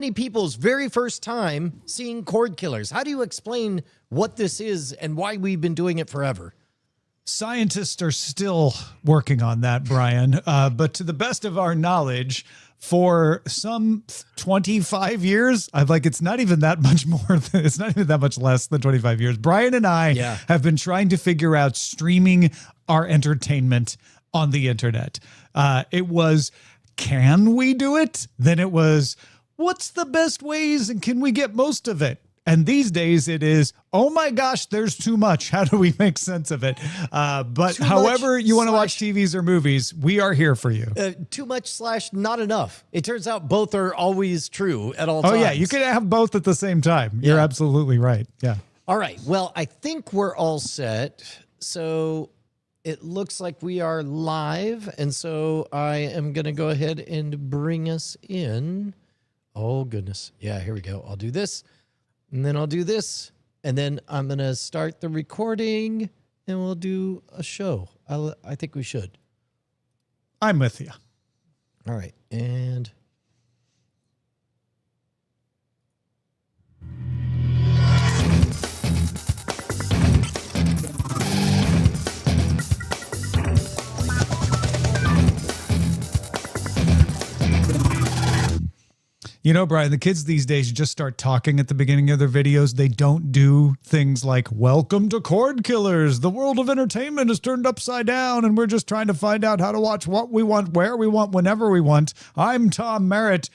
Many people's very first time seeing Cordkillers. How do you explain what this is and why we've been doing it forever? Scientists are still working on that, Brian. But to the best of our knowledge, for some 25 years, it's not even that much more. It's not even that much less than 25 years. Brian and I have been trying to figure out streaming our entertainment on the internet. It was, can we do it? Then it was, what's the best ways and can we get most of it? And these days it is, oh my gosh, there's too much. How do we make sense of it? But however you want to watch TVs or movies, we are here for you. Too much / not enough. It turns out both are always true at all times. Oh yeah, you can have both at the same time. You're absolutely right. Yeah. All right. Well, I think we're all set. So it looks like we are live. And so I am going to go ahead and bring us in. Oh, goodness. Yeah, here we go. I'll do this, and then I'll do this, and then I'm going to start the recording, and we'll do a show. I think we should. I'm with you. All right, and... You know, Brian, the kids these days just start talking at the beginning of their videos. They don't do things like, welcome to Cordkillers. The world of entertainment is turned upside down, and we're just trying to find out how to watch what we want, where we want, whenever we want. I'm Tom Merritt.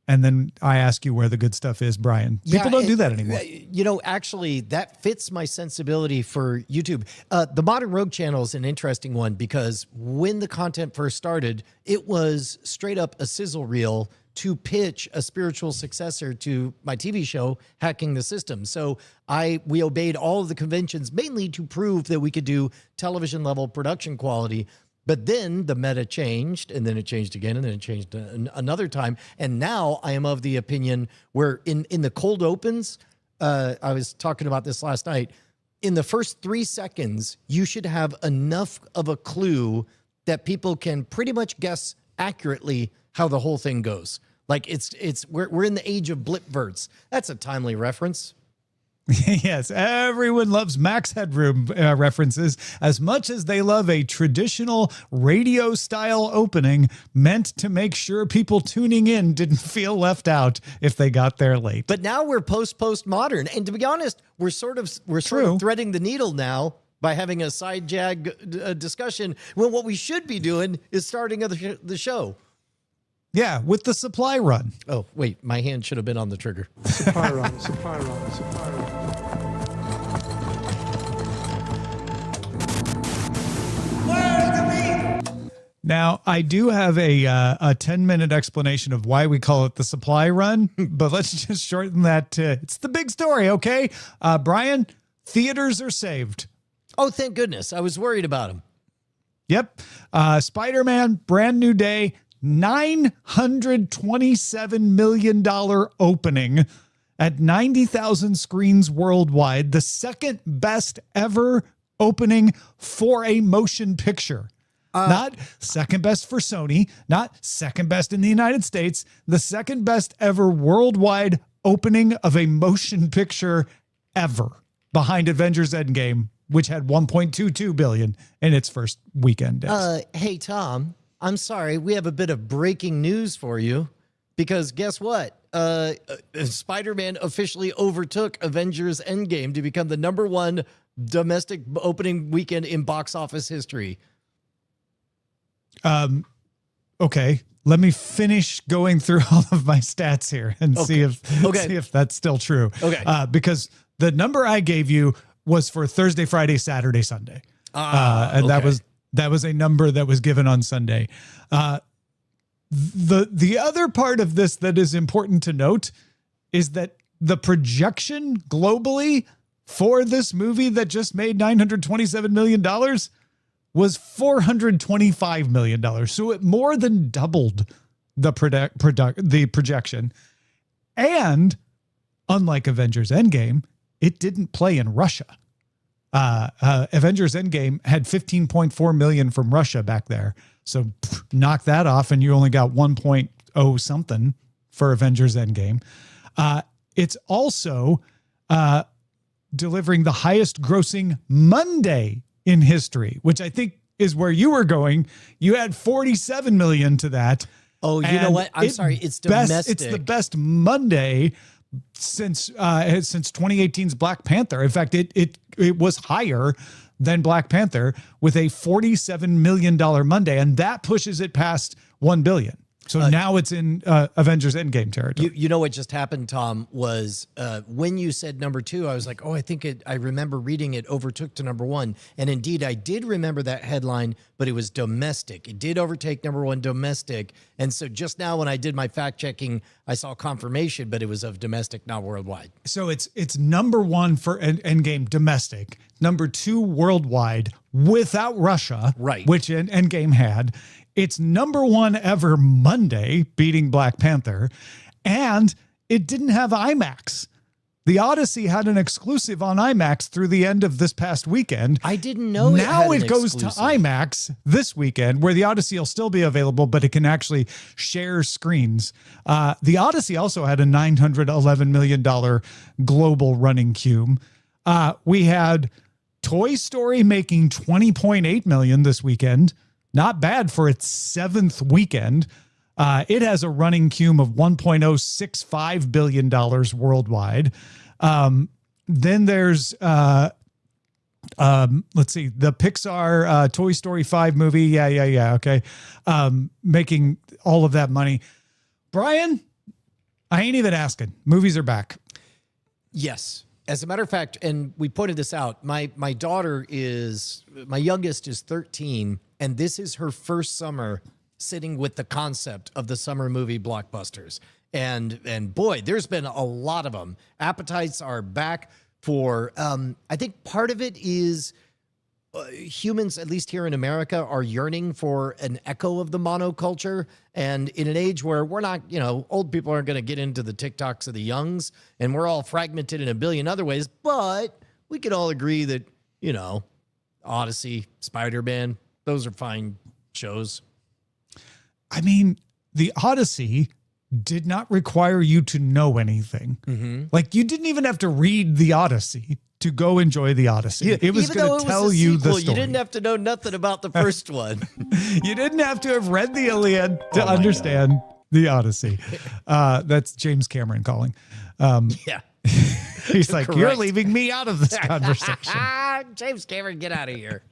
And then I ask you where the good stuff is, Brian. People don't do that anymore. You know, actually, that fits my sensibility for YouTube. The Modern Rogue channel is an interesting one because when the content first started, it was straight up a sizzle reel to pitch a spiritual successor to my TV show, Hacking the System. So we obeyed all of the conventions, mainly to prove that we could do television level production quality. But then the meta changed, and then it changed again, and then it changed another time. And now I am of the opinion where in the cold opens, I was talking about this last night, in the first 3 seconds, you should have enough of a clue that people can pretty much guess accurately how the whole thing goes. Like we're in the age of blipverts. That's a timely reference. Yes, everyone loves Max Headroom references as much as they love a traditional radio-style opening meant to make sure people tuning in didn't feel left out if they got there late. But now we're post-modern, and to be honest, we're sort of threading the needle now by having a side jag discussion when what we should be doing is starting the show. Yeah, with the supply run. Oh, wait, my hand should have been on the trigger. Supply run, supply run, supply run. Now, I do have a 10-minute explanation of why we call it the supply run, but let's just shorten that to, it's the big story, okay? Brian, theaters are saved. Oh, thank goodness. I was worried about them. Yep. Spider-Man, brand new day, $927 million opening at 90,000 screens worldwide, the second best ever opening for a motion picture. Not second best for Sony, not second best in the United States, the second best ever worldwide opening of a motion picture ever, behind Avengers Endgame, which had $1.22 billion in its first weekend days. Hey, Tom, I'm sorry. We have a bit of breaking news for you because guess what? Spider-Man officially overtook Avengers Endgame to become the #1 domestic opening weekend in box office history. Okay, let me finish going through all of my stats here and see if that's still true. Okay. Because the number I gave you was for Thursday, Friday, Saturday, Sunday. And that was a number that was given on Sunday. The other part of this that is important to note is that the projection globally for this movie that just made $927 million was $425 million. So it more than doubled the projection. And unlike Avengers Endgame, it didn't play in Russia. Avengers Endgame had 15.4 million from Russia back there. So knock that off and you only got 1.0 something for Avengers Endgame. It's also delivering the highest grossing Monday in history, which I think is where you were going. You add 47 million to that. Oh, you know what? I'm sorry. It's domestic. It's the best Monday since 2018's Black Panther. In fact, it was higher than Black Panther with a $47 million Monday, and that pushes it past 1 billion. So now it's in Avengers Endgame territory. You know what just happened, Tom, was when you said number 2, I was like, oh, I remember reading it overtook to number 1. And indeed, I did remember that headline, but it was domestic. It did overtake number 1 domestic. And so just now when I did my fact checking, I saw confirmation, but it was of domestic, not worldwide. So it's number 1 for Endgame domestic, number 2 worldwide without Russia, right? Which Endgame had. It's number 1 ever Monday, beating Black Panther, and it didn't have IMAX. The Odyssey had an exclusive on IMAX through the end of this past weekend. I didn't know now it goes to IMAX this weekend, where the Odyssey will still be available, but it can actually share screens. The Odyssey also had a $911 million global running cume. We had Toy Story making $20.8 million this weekend. Not bad for its 7th weekend. It has a running cume of $1.065 billion worldwide. Then there's, let's see, the Pixar Toy Story 5 movie. Yeah. Okay. Making all of that money. Brian, I ain't even asking. Movies are back. Yes. As a matter of fact, and we pointed this out, my youngest is 13, and this is her first summer sitting with the concept of the summer movie blockbusters. And boy, there's been a lot of them. Appetites are back for, I think part of it is humans, at least here in America, are yearning for an echo of the monoculture. And in an age where we're not, old people aren't going to get into the TikToks of the youngs, and we're all fragmented in a billion other ways, but we could all agree that, Odyssey, Spider-Man, those are fine shows. I mean, the Odyssey did not require you to know anything. Mm-hmm. Like, you didn't even have to read the Odyssey to go enjoy the Odyssey. It was going to tell you the story. You didn't have to know nothing about the first one. You didn't have to have read the Iliad to understand the Odyssey. That's James Cameron calling. Yeah. He's like, correct. You're leaving me out of this conversation. James Cameron, get out of here.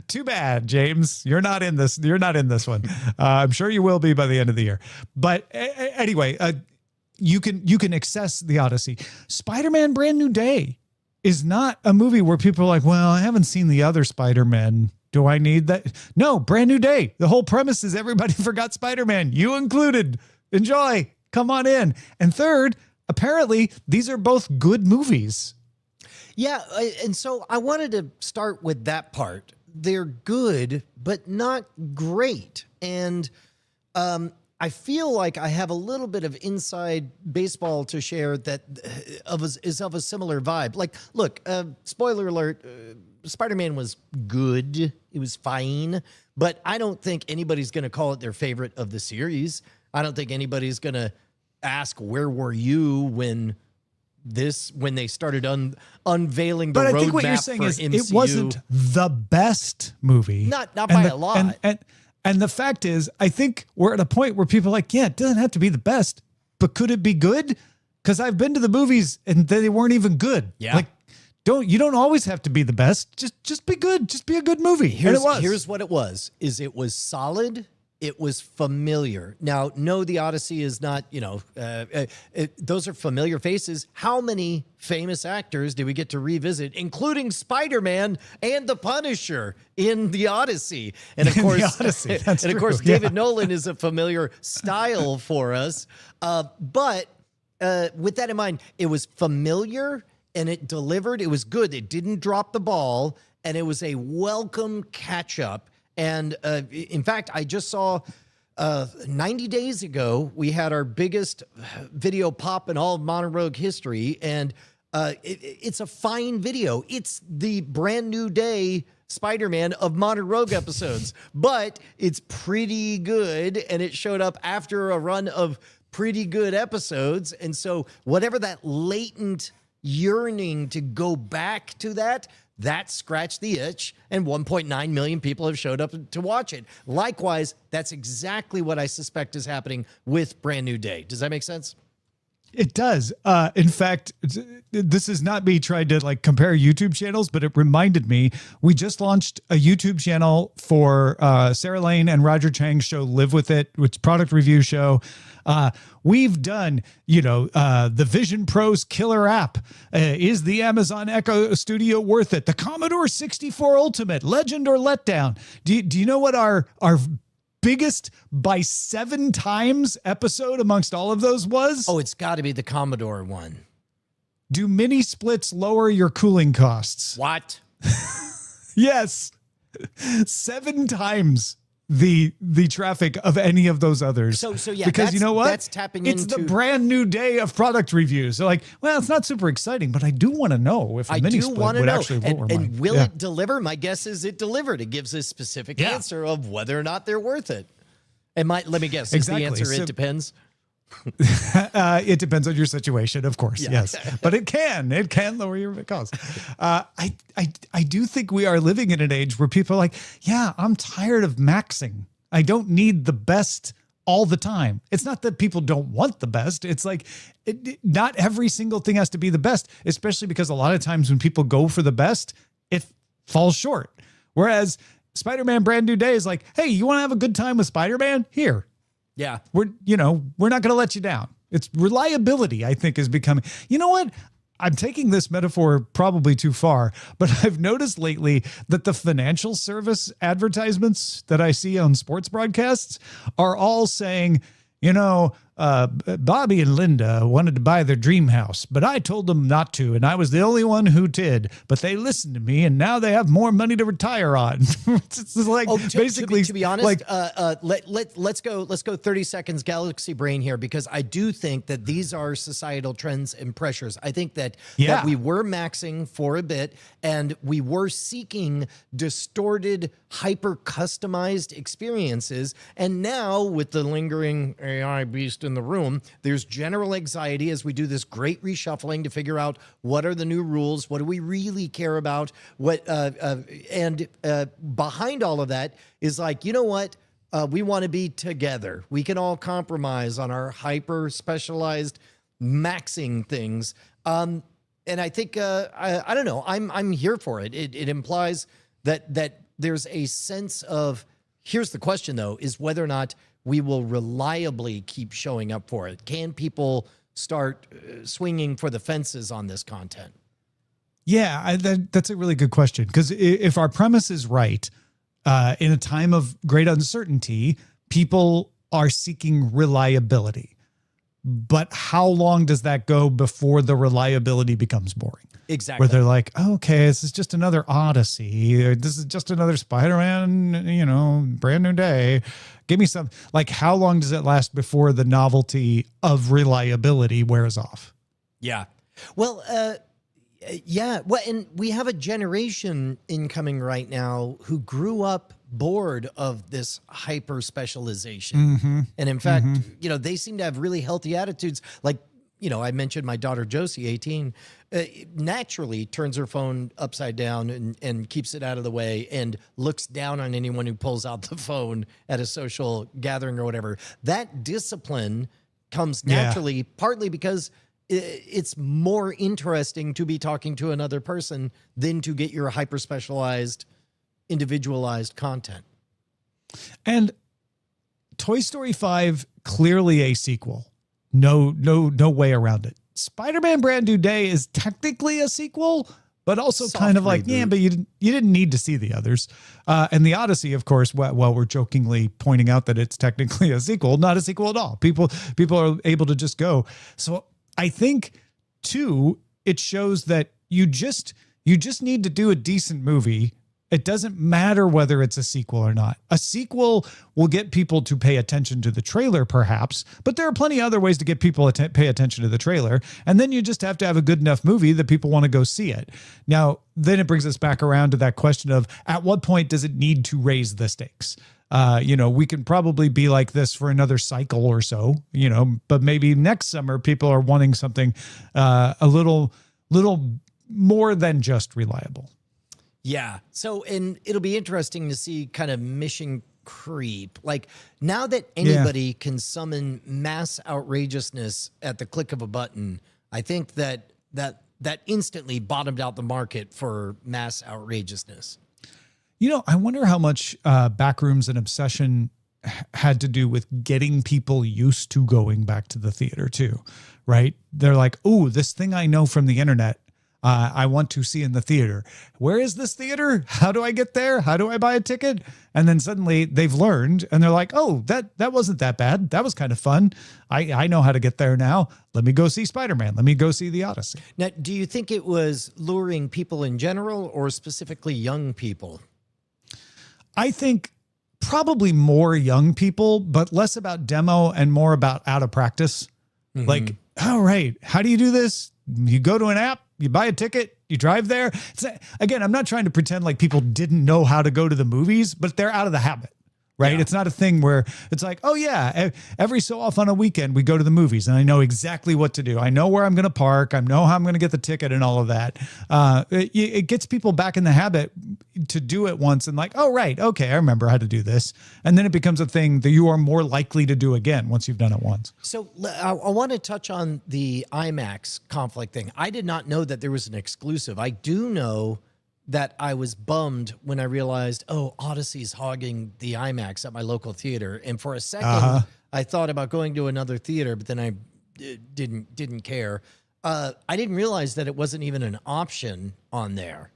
Too bad, James. You're not in this. You're not in this one. I'm sure you will be by the end of the year. But anyway, you can access the Odyssey. Spider-Man Brand New Day is not a movie where people are like, well, I haven't seen the other Spider-Man. Do I need that? No, Brand New Day. The whole premise is everybody forgot Spider-Man, you included. Enjoy. Come on in. And third, apparently, these are both good movies. Yeah, and so I wanted to start with that part. They're good, but not great. And I feel like I have a little bit of inside baseball to share that is of a similar vibe. Like, look, spoiler alert, Spider-Man was good. It was fine. But I don't think anybody's going to call it their favorite of the series. I don't think anybody's going to ask, where were you when they started unveiling the roadmap for MCU. But I think what you're saying is it wasn't the best movie. Not by a lot. And the fact is, I think we're at a point where people are like, yeah, it doesn't have to be the best, but could it be good? Because I've been to the movies and they weren't even good. Yeah. Like, you don't always have to be the best. Just be good. Just be a good movie. Here's what it was, is it was solid. It was familiar. Now, no, the Odyssey is not, those are familiar faces. How many famous actors did we get to revisit, including Spider-Man and the Punisher in the Odyssey? And of course, David Nolan is a familiar style for us. But with that in mind, it was familiar and it delivered. It was good. It didn't drop the ball, and it was a welcome catch-up. And in fact, I just saw 90 days ago, we had our biggest video pop in all of Modern Rogue history. And it's a fine video. It's the Brand New Day Spider-Man of Modern Rogue episodes, but it's pretty good, and it showed up after a run of pretty good episodes. And so whatever that latent yearning to go back to that scratched the itch, and 1.9 million people have showed up to watch it. Likewise, that's exactly what I suspect is happening with Brand New Day. Does that make sense? It does. In fact, this is not me trying to like compare YouTube channels, but it reminded me, we just launched a YouTube channel for Sarah Lane and Roger Chang's show, Live With It, which product review show. We've done, the Vision Pro's killer app. Is the Amazon Echo Studio worth it? The Commodore 64 Ultimate, legend or letdown? Do you know what our biggest by 7 times episode amongst all of those was? Oh, it's got to be the Commodore one. Do mini splits lower your cooling costs? What? Yes. 7 times the traffic of any of those others. So yeah, because you know what? That's tapping it's into the brand new day of product reviews. So like, well, it's not super exciting, but I do want to know if a mini split would actually lower mine. And will it deliver? My guess is it delivered. It gives a specific answer of whether or not they're worth it. And let me guess, exactly. Is the answer it depends? It depends on your situation, of course. Yeah. Yes, but it can lower your cost. I do think we are living in an age where people are like, yeah, I'm tired of maxing. I don't need the best all the time. It's not that people don't want the best. It's like not every single thing has to be the best, especially because a lot of times when people go for the best, it falls short. Whereas Spider-Man Brand New Day is like, hey, you want to have a good time with Spider-Man? Here. Yeah. We're not going to let you down. It's reliability, I think, is becoming, you know what? I'm taking this metaphor probably too far, but I've noticed lately that the financial service advertisements that I see on sports broadcasts are all saying, Bobby and Linda wanted to buy their dream house, but I told them not to, and I was the only one who did. But they listened to me, and now they have more money to retire on. It's like basically, to be honest, like, let's go 30 seconds galaxy brain here, because I do think that these are societal trends and pressures. I think that we were maxing for a bit, and we were seeking distorted, hyper customized experiences, and now with the lingering AI beast in the room, there's general anxiety as we do this great reshuffling to figure out what are the new rules, what do we really care about, and behind all of that is like, you know what, we want to be together. We can all compromise on our hyper specialized maxing things, and I think I don't know, I'm here for it. It implies that there's a sense of, here's the question though, is whether or not we will reliably keep showing up for it. Can people start swinging for the fences on this content? Yeah, that's a really good question. Because if our premise is right, in a time of great uncertainty, people are seeking reliability. But how long does that go before the reliability becomes boring? Exactly. Where they're like, oh, okay, this is just another Odyssey. Or this is just another Spider-Man, Brand New Day. Give me some. Like, how long does it last before the novelty of reliability wears off? Yeah. Well, yeah. Well, and we have a generation incoming right now who grew up bored of this hyper specialization. Mm-hmm. And in fact, they seem to have really healthy attitudes. Like, I mentioned my daughter Josie, 18, naturally turns her phone upside down and keeps it out of the way and looks down on anyone who pulls out the phone at a social gathering or whatever. That discipline comes naturally, partly because it's more interesting to be talking to another person than to get your hyper specialized, individualized content. And Toy Story 5, clearly a sequel. No way around it. Spider-Man Brand New Day is technically a sequel, but also soft kind of like, reboot. But you didn't need to see the others. And the Odyssey, of course, while we're jokingly pointing out that it's technically a sequel, not a sequel at all. People are able to just go. So I think, too, it shows that you just need to do a decent movie It doesn't matter whether it's a sequel or not. A sequel will get people to pay attention to the trailer, perhaps, but there are plenty of other ways to get people to pay attention to the trailer. And then you just have to have a good enough movie that people want to go see it. Now, then it brings us back around to that question of at what point does it need to raise the stakes? We can probably be like this for another cycle or so, but maybe next summer people are wanting something a little more than just reliable. Yeah. So, and it'll be interesting to see kind of mission creep. Like now that anybody can summon mass outrageousness at the click of a button, I think that instantly bottomed out the market for mass outrageousness. I wonder how much Backrooms and Obsession had to do with getting people used to going back to the theater too, right? They're like, oh, this thing I know from the internet, I want to see in the theater. Where is this theater? How do I get there? How do I buy a ticket? And then suddenly they've learned and they're like, oh, that wasn't that bad. That was kind of fun. I know how to get there now. Let me go see Spider-Man. Let me go see the Odyssey. Now, do you think it was luring people in general or specifically young people? I think probably more young people, but less about demo and more about out of practice. Mm-hmm. Like, all right, how do you do this? You go to an app, you buy a ticket, you drive there. Again, I'm not trying to pretend like people didn't know how to go to the movies, but they're out of the habit, right? Yeah. It's not a thing where it's like, oh yeah, every so often on a weekend we go to the movies and I know exactly what to do. I know where I'm going to park. I know how I'm going to get the ticket and all of that. It gets people back in the habit to do it once and like, oh, right. Okay. I remember how to do this. And then it becomes a thing that you are more likely to do again once you've done it once. So I want to touch on the IMAX conflict thing. I did not know that there was an exclusive. I do know that I was bummed when I realized, oh, Odyssey's hogging the IMAX at my local theater. And for a second, I thought about going to another theater, but then I didn't care. I didn't realize that it wasn't even an option on there.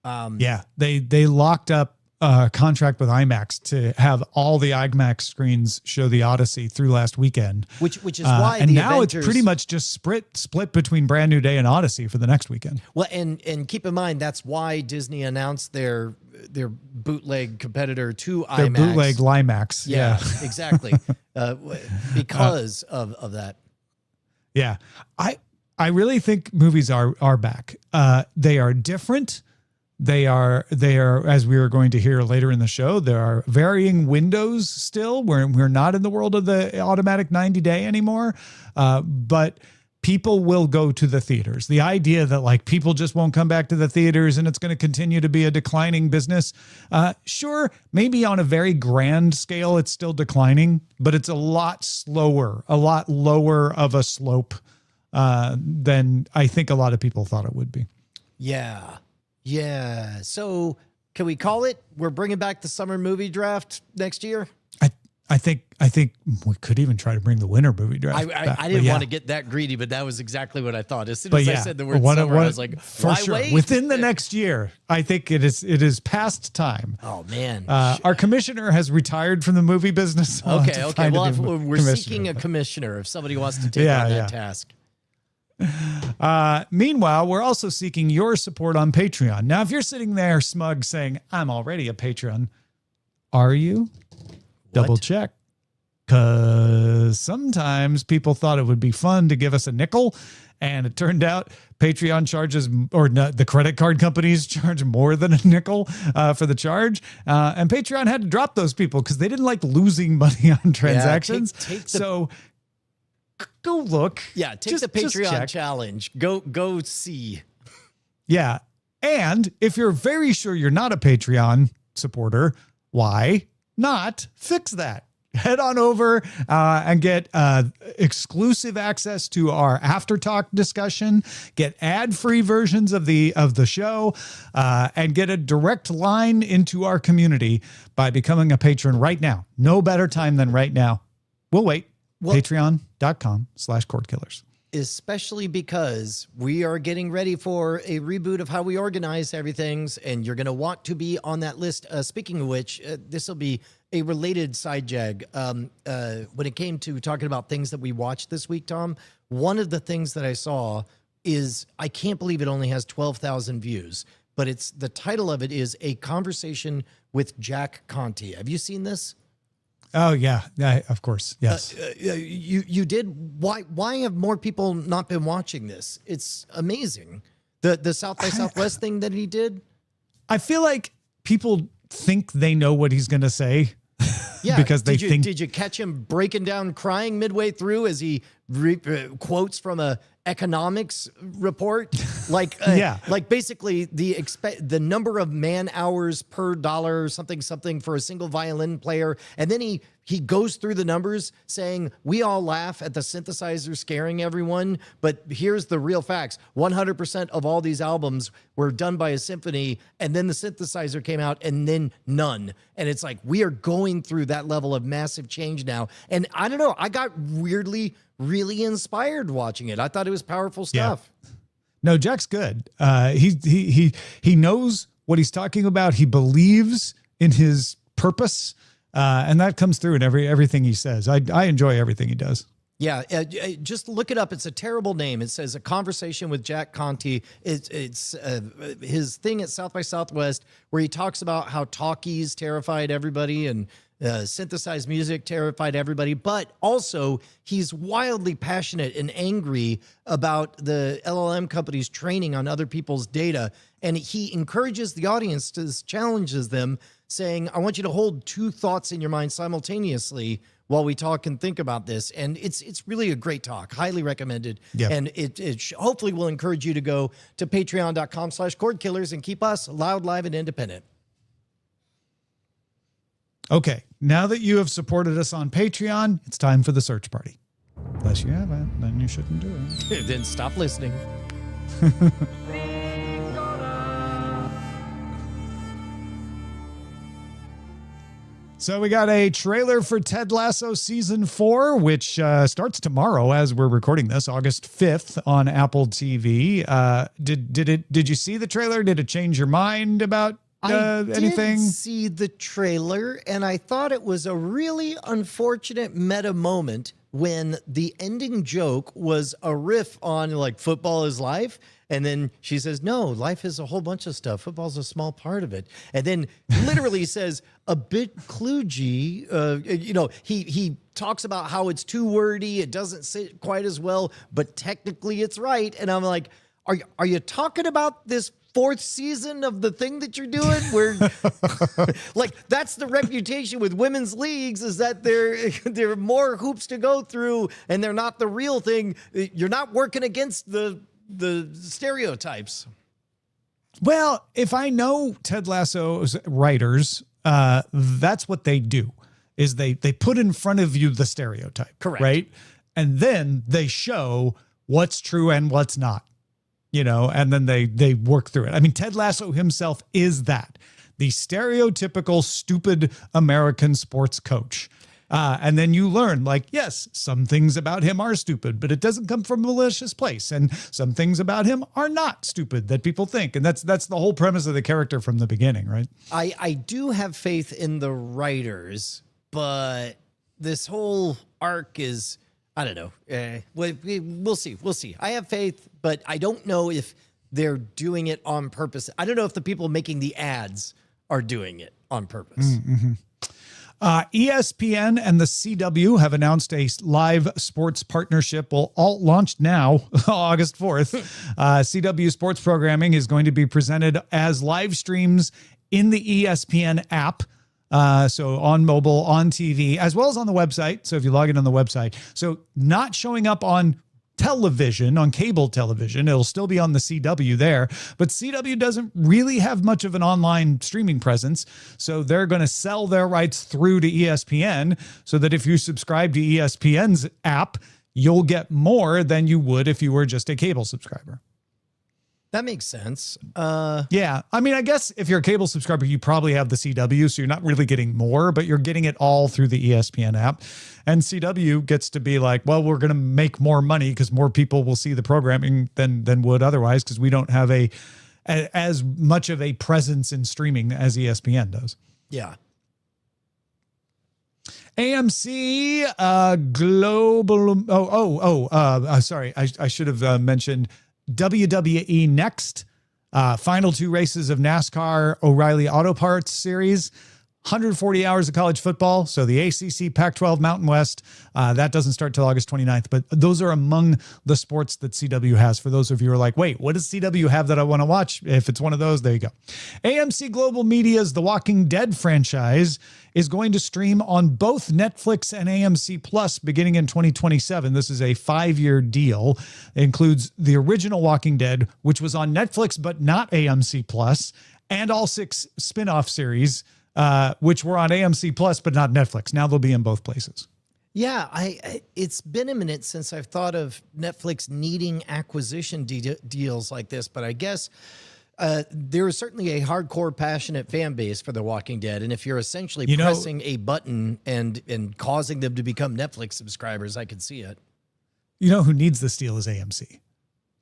They locked up a contract with IMAX to have all the IMAX screens show the Odyssey through last weekend, which is why and now Avengers, it's pretty much just split between Brand New Day and Odyssey for the next weekend. Well, and keep in mind that's why Disney announced their bootleg competitor to IMAX. Their bootleg Limax. Yeah, exactly. Because of that. Yeah, I really think movies are back. They are different. They are, as we are going to hear later in the show, there are varying windows still. We're not in the world of the automatic 90-day anymore, but people will go to the theaters. The idea that like people just won't come back to the theaters and it's going to continue to be a declining business. Sure, maybe on a very grand scale, it's still declining, but it's a lot slower, a lot lower of a slope than I think a lot of people thought it would be. Yeah. Yeah. So can we call it? We're bringing back the summer movie draft next year. I think we could even try to bring the winter movie draft back. I didn't want to get that greedy, but that was exactly what I thought. As soon as I said the word summer, I was like, for sure. Wait? Within the next year, I think it is past time. Oh man. Our commissioner has retired from the movie business. Okay. Well, we're seeking a commissioner if somebody wants to take on that task. Meanwhile, we're also seeking your support on Patreon. Now, if you're sitting there smug saying, I'm already a Patreon, are you? Double check. Because sometimes people thought it would be fun to give us a nickel, and it turned out Patreon charges, or not, the credit card companies charge more than a nickel for the charge. And Patreon had to drop those people because they didn't like losing money on transactions. Go look. Yeah, take the Patreon challenge. Go see. Yeah. And if you're very sure you're not a Patreon supporter, why not fix that? Head on over and get exclusive access to our after talk discussion, get ad-free versions of the show, and get a direct line into our community by becoming a patron right now. No better time than right now. We'll wait. Patreon.com/Cordkillers. Especially because we are getting ready for a reboot of how we organize everything, and you're going to want to be on that list. Speaking of which, this will be a related side jag. When it came to talking about things that we watched this week, Tom, one of the things that I saw is, I can't believe it only has 12,000 views, but it's the title of it is A Conversation with Jack Conte. Have you seen this? Oh yeah, of course. Yes. You did. Why have more people not been watching this? It's amazing. The South by Southwest thing that he did. I feel like people think they know what he's going to say. Yeah, because they think. Did you catch him breaking down, crying midway through as he quotes from a economics report? Like, like basically the number of man hours per dollar, something for a single violin player, and then he goes through the numbers saying we all laugh at the synthesizer scaring everyone, but here's the real facts: 100% of all these albums were done by a symphony, and then the synthesizer came out, and then none. And it's like we are going through that level of massive change now. And I don't know, I got weirdly really inspired watching it. I thought it was powerful stuff. Yeah. No, Jack's good. He knows what he's talking about. He believes in his purpose, and that comes through in everything he says. I enjoy everything he does. Yeah, just look it up. It's a terrible name. It says A Conversation with Jack Conte. It's his thing at South by Southwest where he talks about how talkies terrified everybody and synthesized music terrified everybody, but also he's wildly passionate and angry about the LLM companies training on other people's data. And he encourages the audience to challenges them, saying, I want you to hold two thoughts in your mind simultaneously while we talk and think about this. And it's really a great talk, highly recommended. Yeah. And it hopefully will encourage you to go to patreon.com/Cordkillers and keep us loud, live, and independent. Okay, now that you have supported us on Patreon, it's time for the search party. Unless you haven't, then you shouldn't do it. Then stop listening. So we got a trailer for Ted Lasso Season 4, which starts tomorrow as we're recording this, August 5th on Apple TV. Did you see the trailer? Did it change your mind about anything? I did see the trailer, and I thought it was a really unfortunate meta moment when the ending joke was a riff on like football is life. And then she says, no, life is a whole bunch of stuff. Football's a small part of it. And then literally says a bit kludgy. He talks about how it's too wordy. It doesn't sit quite as well, but technically it's right. And I'm like, are you talking about this fourth season of the thing that you're doing where like that's the reputation with women's leagues, is that there are more hoops to go through and they're not the real thing. You're not working against the stereotypes. Well, if I know Ted Lasso's writers, that's what they do, is they put in front of you the stereotype. Correct. Right? And then they show what's true and what's not. And then they work through it. I mean, Ted Lasso himself is that, the stereotypical stupid American sports coach. And then you learn, like, yes, some things about him are stupid, but it doesn't come from a malicious place. And some things about him are not stupid that people think. And that's the whole premise of the character from the beginning, right? I do have faith in the writers, but this whole arc is, I don't know. We'll see. We'll see. I have faith, but I don't know if they're doing it on purpose. I don't know if the people making the ads are doing it on purpose. Mm-hmm. ESPN and the CW have announced a live sports partnership. Will all launch now, August 4th. CW sports programming is going to be presented as live streams in the ESPN app. So on mobile, on TV, as well as on the website. So if you log in on the website, so not showing up on television, on cable television, it'll still be on the CW there, but CW doesn't really have much of an online streaming presence. So they're going to sell their rights through to ESPN so that if you subscribe to ESPN's app, you'll get more than you would if you were just a cable subscriber. That makes sense. Yeah. I mean, I guess if you're a cable subscriber, you probably have the CW, so you're not really getting more, but you're getting it all through the ESPN app. And CW gets to be like, well, we're going to make more money because more people will see the programming than would otherwise, because we don't have as much of a presence in streaming as ESPN does. Yeah. AMC global. Sorry. I should have mentioned WWE Next Final 2 races of NASCAR O'Reilly Auto Parts Series. 140 hours of college football. So the ACC, Pac-12, Mountain West, that doesn't start till August 29th. But those are among the sports that CW has. For those of you who are like, wait, what does CW have that I want to watch? If it's one of those, there you go. AMC Global Media's The Walking Dead franchise is going to stream on both Netflix and AMC Plus beginning in 2027. This is a 5-year deal. It includes the original Walking Dead, which was on Netflix but not AMC Plus, and all 6 spin-off series, which were on AMC Plus, but not Netflix. Now they'll be in both places. Yeah, it's been a minute since I've thought of Netflix needing acquisition deals like this, but I guess there is certainly a hardcore, passionate fan base for The Walking Dead, and if you're essentially pressing a button and causing them to become Netflix subscribers, I can see it. You know who needs this deal is AMC.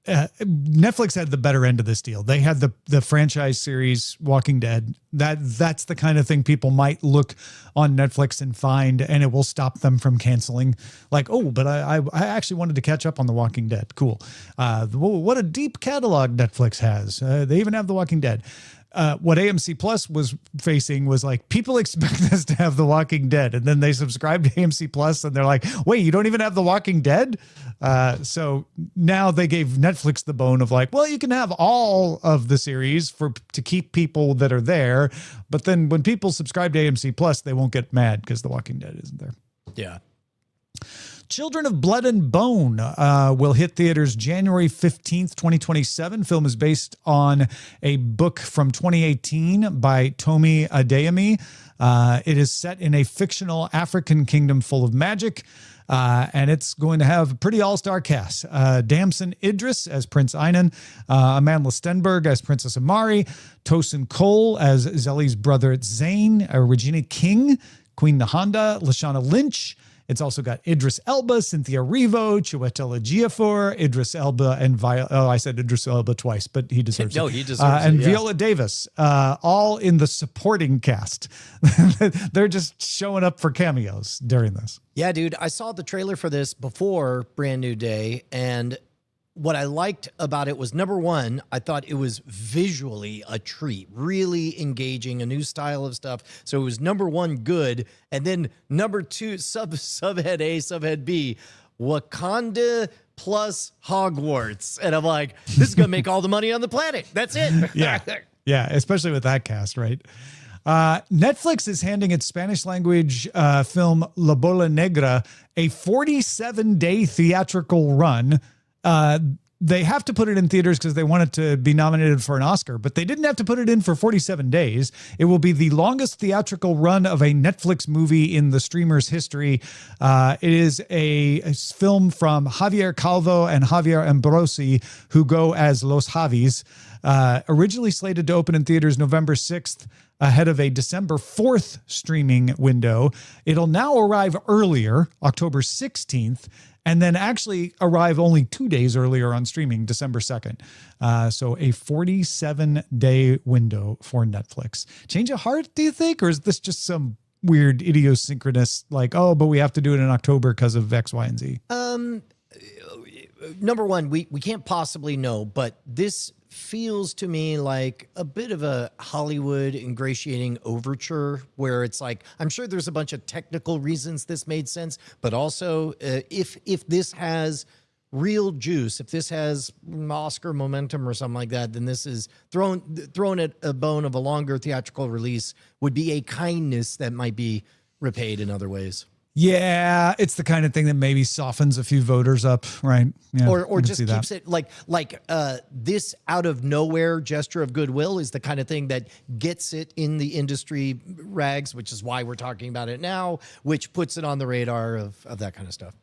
Netflix had the better end of this deal. They had the franchise series Walking Dead. That's the kind of thing people might look on Netflix and find, and it will stop them from canceling. Like, oh, but I actually wanted to catch up on The Walking Dead. Cool. What a deep catalog Netflix has. They even have The Walking Dead. What AMC Plus was facing was like, people expect us to have The Walking Dead, and then they subscribe to AMC Plus and they're like, wait, you don't even have The Walking Dead? So now they gave Netflix the bone of like, well, you can have all of the series to keep people that are there, but then when people subscribe to AMC Plus, they won't get mad because The Walking Dead isn't there. Yeah. Children of Blood and Bone will hit theaters January 15th, 2027. Film is based on a book from 2018 by Tomi Adeyemi. It is set in a fictional African kingdom full of magic, and it's going to have a pretty all-star cast. Damson Idris as Prince Einan, Amandla Stenberg as Princess Amari, Tosin Cole as Zelly's brother Zane, Regina King, Queen Nahanda, Lashana Lynch. It's also got Idris Elba, Cynthia Erivo, Chiwetel Ejiofor, Idris Elba, and I said Idris Elba twice, but he deserves it. No, he deserves it. And Viola Davis, all in the supporting cast. They're just showing up for cameos during this. Yeah, dude, I saw the trailer for this before Brand New Day, and what I liked about it was, number one, I thought it was visually a treat, really engaging, a new style of stuff. So it was number one, good. And then number two, subhead A, subhead B, Wakanda plus Hogwarts. And I'm like, this is going to make all the money on the planet. That's it. Yeah. Yeah. Especially with that cast, right? Netflix is handing its Spanish language film La Bola Negra a 47-day theatrical run. They have to put it in theaters because they want it to be nominated for an Oscar, but they didn't have to put it in for 47 days. It will be the longest theatrical run of a Netflix movie in the streamer's history. It is a film from Javier Calvo and Javier Ambrosi, who go as Los Javis. Originally slated to open in theaters November 6th, ahead of a December 4th streaming window. It'll now arrive earlier, October 16th, and then actually arrive only 2 days earlier on streaming, December 2nd. So a 47-day window for Netflix. Change of heart, do you think? Or is this just some weird idiosyncronous, like, oh, but we have to do it in October because of X, Y, and Z? Number one, we can't possibly know, but this feels to me like a bit of a Hollywood ingratiating overture where it's like, I'm sure there's a bunch of technical reasons this made sense, but also if this has real juice, if this has Oscar momentum or something like that, then this is thrown at a bone of a longer theatrical release would be a kindness that might be repaid in other ways. Yeah, it's the kind of thing that maybe softens a few voters up, right? Yeah, or just keeps it like this out of nowhere gesture of goodwill is the kind of thing that gets it in the industry rags, which is why we're talking about it now, which puts it on the radar of that kind of stuff.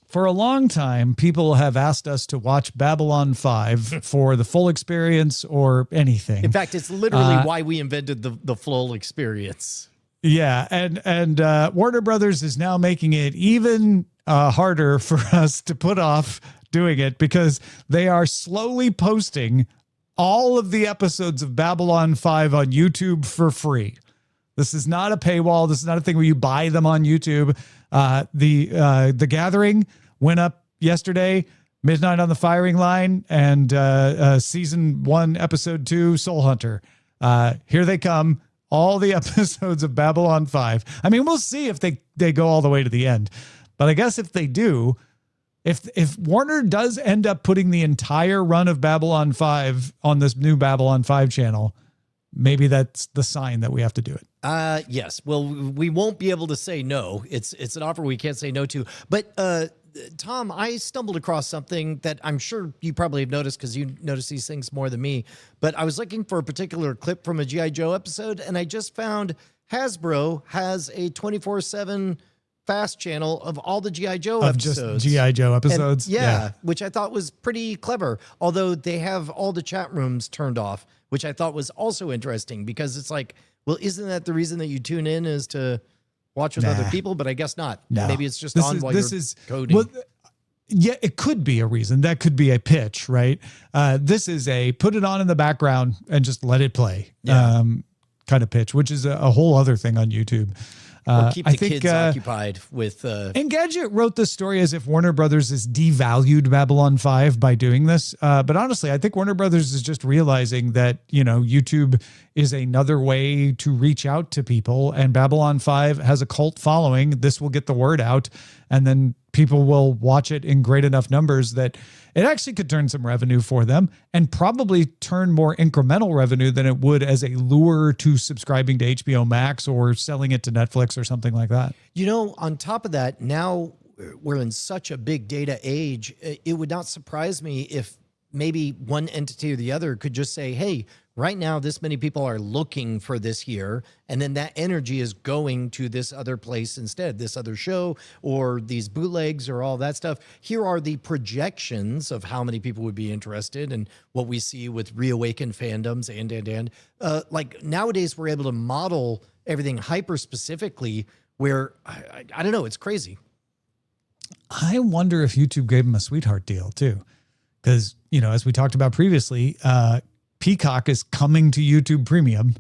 For a long time, people have asked us to watch Babylon 5 for the full experience or anything. In fact, it's literally why we invented the full experience. Yeah, and Warner Brothers is now making it even harder for us to put off doing it because they are slowly posting all of the episodes of Babylon 5 on YouTube for free. This is not a paywall. This is not a thing where you buy them on YouTube. The Gathering went up yesterday. Midnight on the Firing Line, and season 1, episode 2, Soul Hunter. Here they come. All the episodes of Babylon 5. I mean, we'll see if they go all the way to the end. But I guess if they do, if Warner does end up putting the entire run of Babylon 5 on this new Babylon 5 channel, maybe that's the sign that we have to do it. Yes. Well, we won't be able to say no. It's an offer we can't say no to. But Tom, I stumbled across something that I'm sure you probably have noticed because you notice these things more than me. But I was looking for a particular clip from a G.I. Joe episode, and I just found Hasbro has a 24/7 fast channel of all the G.I. Joe episodes. Of just G.I. Joe episodes? And, yeah, which I thought was pretty clever. Although they have all the chat rooms turned off, which I thought was also interesting because it's like, well, isn't that the reason that you tune in is to watch with other people? But I guess not. No. Maybe it's just while you're coding. Well, yeah, it could be a reason. That could be a pitch, right? This is a put it on in the background and just let it play kind of pitch, which is a whole other thing on YouTube. Or keep the kids occupied with... Engadget wrote this story as if Warner Brothers has devalued Babylon 5 by doing this. But honestly, I think Warner Brothers is just realizing that, YouTube is another way to reach out to people. And Babylon 5 has a cult following. This will get the word out. And then people will watch it in great enough numbers that it actually could turn some revenue for them and probably turn more incremental revenue than it would as a lure to subscribing to HBO Max or selling it to Netflix or something like that. On top of that, now we're in such a big data age, it would not surprise me if maybe one entity or the other could just say, hey, right now, this many people are looking for this here, and then that energy is going to this other place instead, this other show or these bootlegs or all that stuff. Here are the projections of how many people would be interested and what we see with reawakened fandoms and like nowadays we're able to model everything hyper specifically where I don't know, it's crazy. I wonder if YouTube gave him a sweetheart deal too. Because, as we talked about previously, Peacock is coming to YouTube Premium,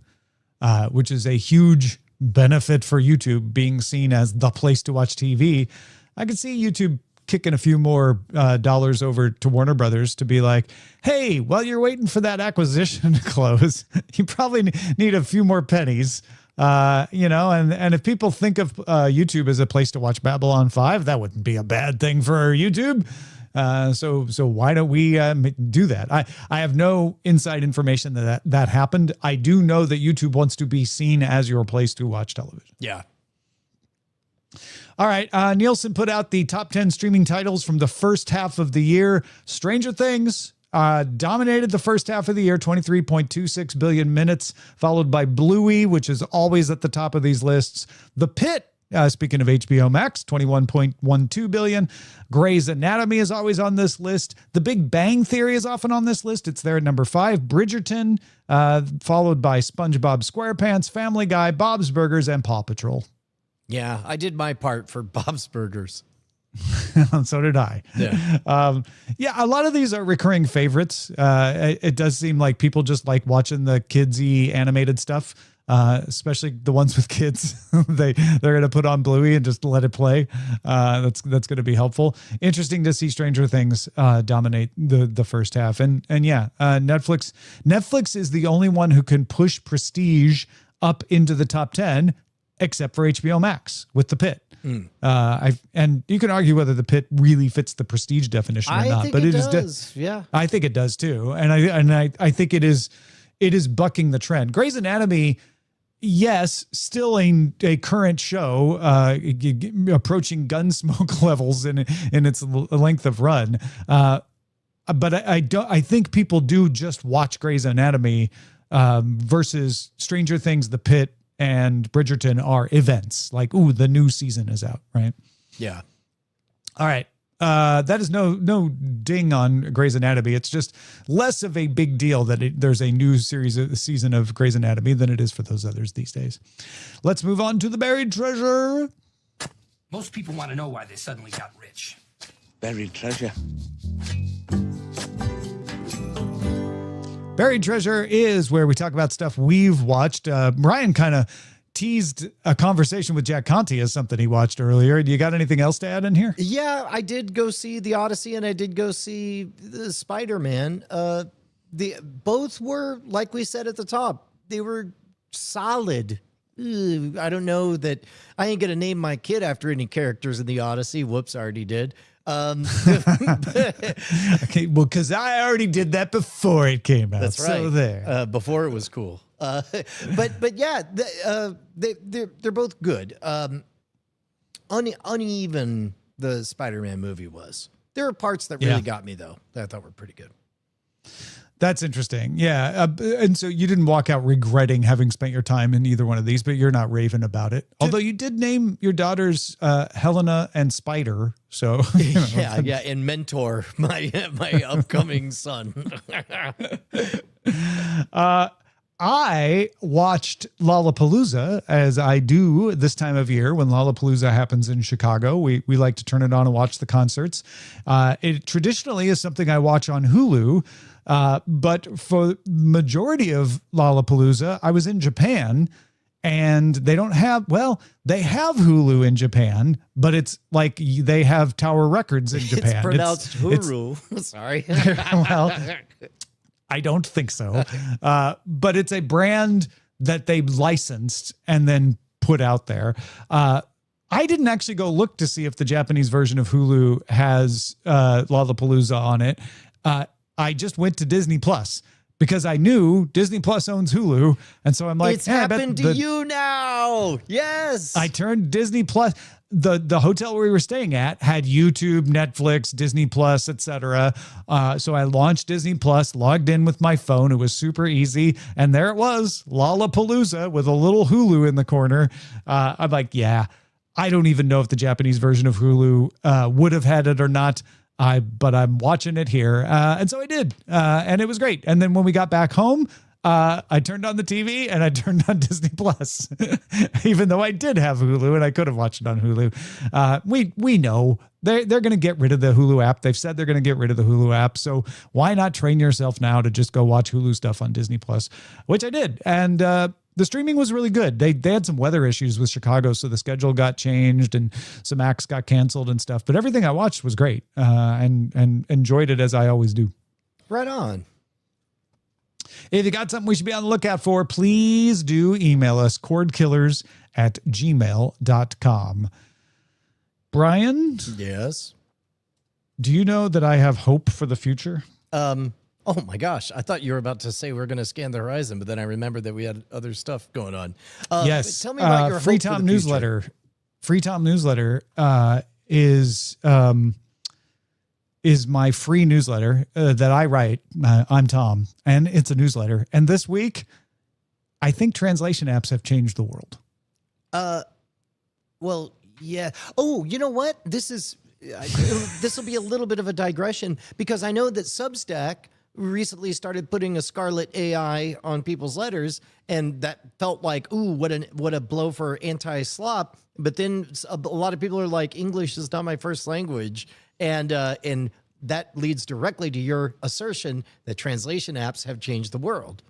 which is a huge benefit for YouTube being seen as the place to watch TV. I could see YouTube kicking a few more dollars over to Warner Brothers to be like, hey, while you're waiting for that acquisition to close, you probably need a few more pennies. And if people think of YouTube as a place to watch Babylon 5, that wouldn't be a bad thing for YouTube. So why don't we do that? I have no inside information that happened. I do know that YouTube wants to be seen as your place to watch television. Yeah. All right. Nielsen put out the top 10 streaming titles from the first half of the year. Stranger Things dominated the first half of the year, 23.26 billion minutes, followed by Bluey, which is always at the top of these lists. The Pit, speaking of HBO Max, 21.12 billion. Grey's Anatomy is always on this list. The Big Bang Theory is often on this list. It's there at number 5. Bridgerton, followed by SpongeBob SquarePants, Family Guy, Bob's Burgers, and Paw Patrol. Yeah, I did my part for Bob's Burgers. So did I. Yeah. A lot of these are recurring favorites. It does seem like people just like watching the kidsy animated stuff. Especially the ones with kids, they're going to put on Bluey and just let it play. That's going to be helpful. Interesting to see Stranger Things dominate the first half. And Netflix is the only one who can push Prestige up into the top 10, except for HBO Max with The Pit. And you can argue whether The Pit really fits the Prestige definition or not, but it does. Yeah, I think it does too. And I think it is bucking the trend. Grey's Anatomy, yes, still a current show, approaching Gunsmoke levels in its length of run. But I think people do just watch Grey's Anatomy versus Stranger Things, The Pit, and Bridgerton are events. Like, ooh, the new season is out, right? Yeah. All right. That is no ding on Grey's Anatomy. It's just less of a big deal that there's a new season of Grey's Anatomy than it is for those others these days. Let's move on to the buried treasure. Most people want to know why they suddenly got rich. Buried treasure. Buried treasure is where we talk about stuff we've watched. Brian kind of teased a conversation with Jack Conte as something he watched earlier. Do you got anything else to add in here? Yeah, I did go see the Odyssey and I did go see the Spider-Man. Both were, like we said at the top, they were solid. I don't know that I ain't gonna name my kid after any characters in the Odyssey. Whoops, I already did. Okay, well, because I already did that before it came out. That's right. So there. Before it was cool. But yeah, they're both good. Uneven the Spider-Man movie was. There are parts that really got me though that I thought were pretty good. That's interesting. Yeah. And so you didn't walk out regretting having spent your time in either one of these, but you're not raving about it. Although you did name your daughters Helena and Spider. So yeah, and mentor my upcoming son. I watched Lollapalooza, as I do this time of year when Lollapalooza happens in Chicago. We like to turn it on and watch the concerts. It traditionally is something I watch on Hulu. But for majority of Lollapalooza, I was in Japan, and they don't have, they have Hulu in Japan, but it's like they have Tower Records in Japan. It's pronounced Hulu. Sorry. Well, I don't think so. But it's a brand that they licensed and then put out there. I didn't actually go look to see if the Japanese version of Hulu has Lollapalooza on it. I just went to Disney Plus because I knew Disney Plus owns Hulu. And so I'm like, it's happened to you now. Yes. I turned Disney Plus. The hotel we were staying at had YouTube, Netflix, Disney Plus, etc. So I launched Disney Plus, logged in with my phone. It was super easy. And there it was, Lollapalooza with a little Hulu in the corner. I'm like, yeah, I don't even know if the Japanese version of Hulu would have had it or not. But I'm watching it here. And so I did. And it was great. And then when we got back home, I turned on the TV and I turned on Disney Plus, even though I did have Hulu and I could have watched it on Hulu. We know they're going to get rid of the Hulu app. They've said they're going to get rid of the Hulu app. So why not train yourself now to just go watch Hulu stuff on Disney Plus, which I did. And, the streaming was really good. They had some weather issues with Chicago, so the schedule got changed and some acts got canceled and stuff. But everything I watched was great, and enjoyed it as I always do. Right on. If you got something we should be on the lookout for, please do email us, cordkillers@gmail.com. Brian? Yes? Do you know that I have hope for the future? Oh my gosh. I thought you were about to say we're going to scan the horizon, but then I remembered that we had other stuff going on. Yes. Tell me about your Free hope for Tom the newsletter. Free Tom newsletter is my free newsletter that I write. I'm Tom, and it's a newsletter. And this week, I think translation apps have changed the world. Well, yeah. Oh, you know what? This will be a little bit of a digression because I know that Substack recently started putting a Scarlet AI on people's letters, and that felt like, ooh, what a blow for anti-slop. But then a lot of people are like, English is not my first language, and that leads directly to your assertion that translation apps have changed the world.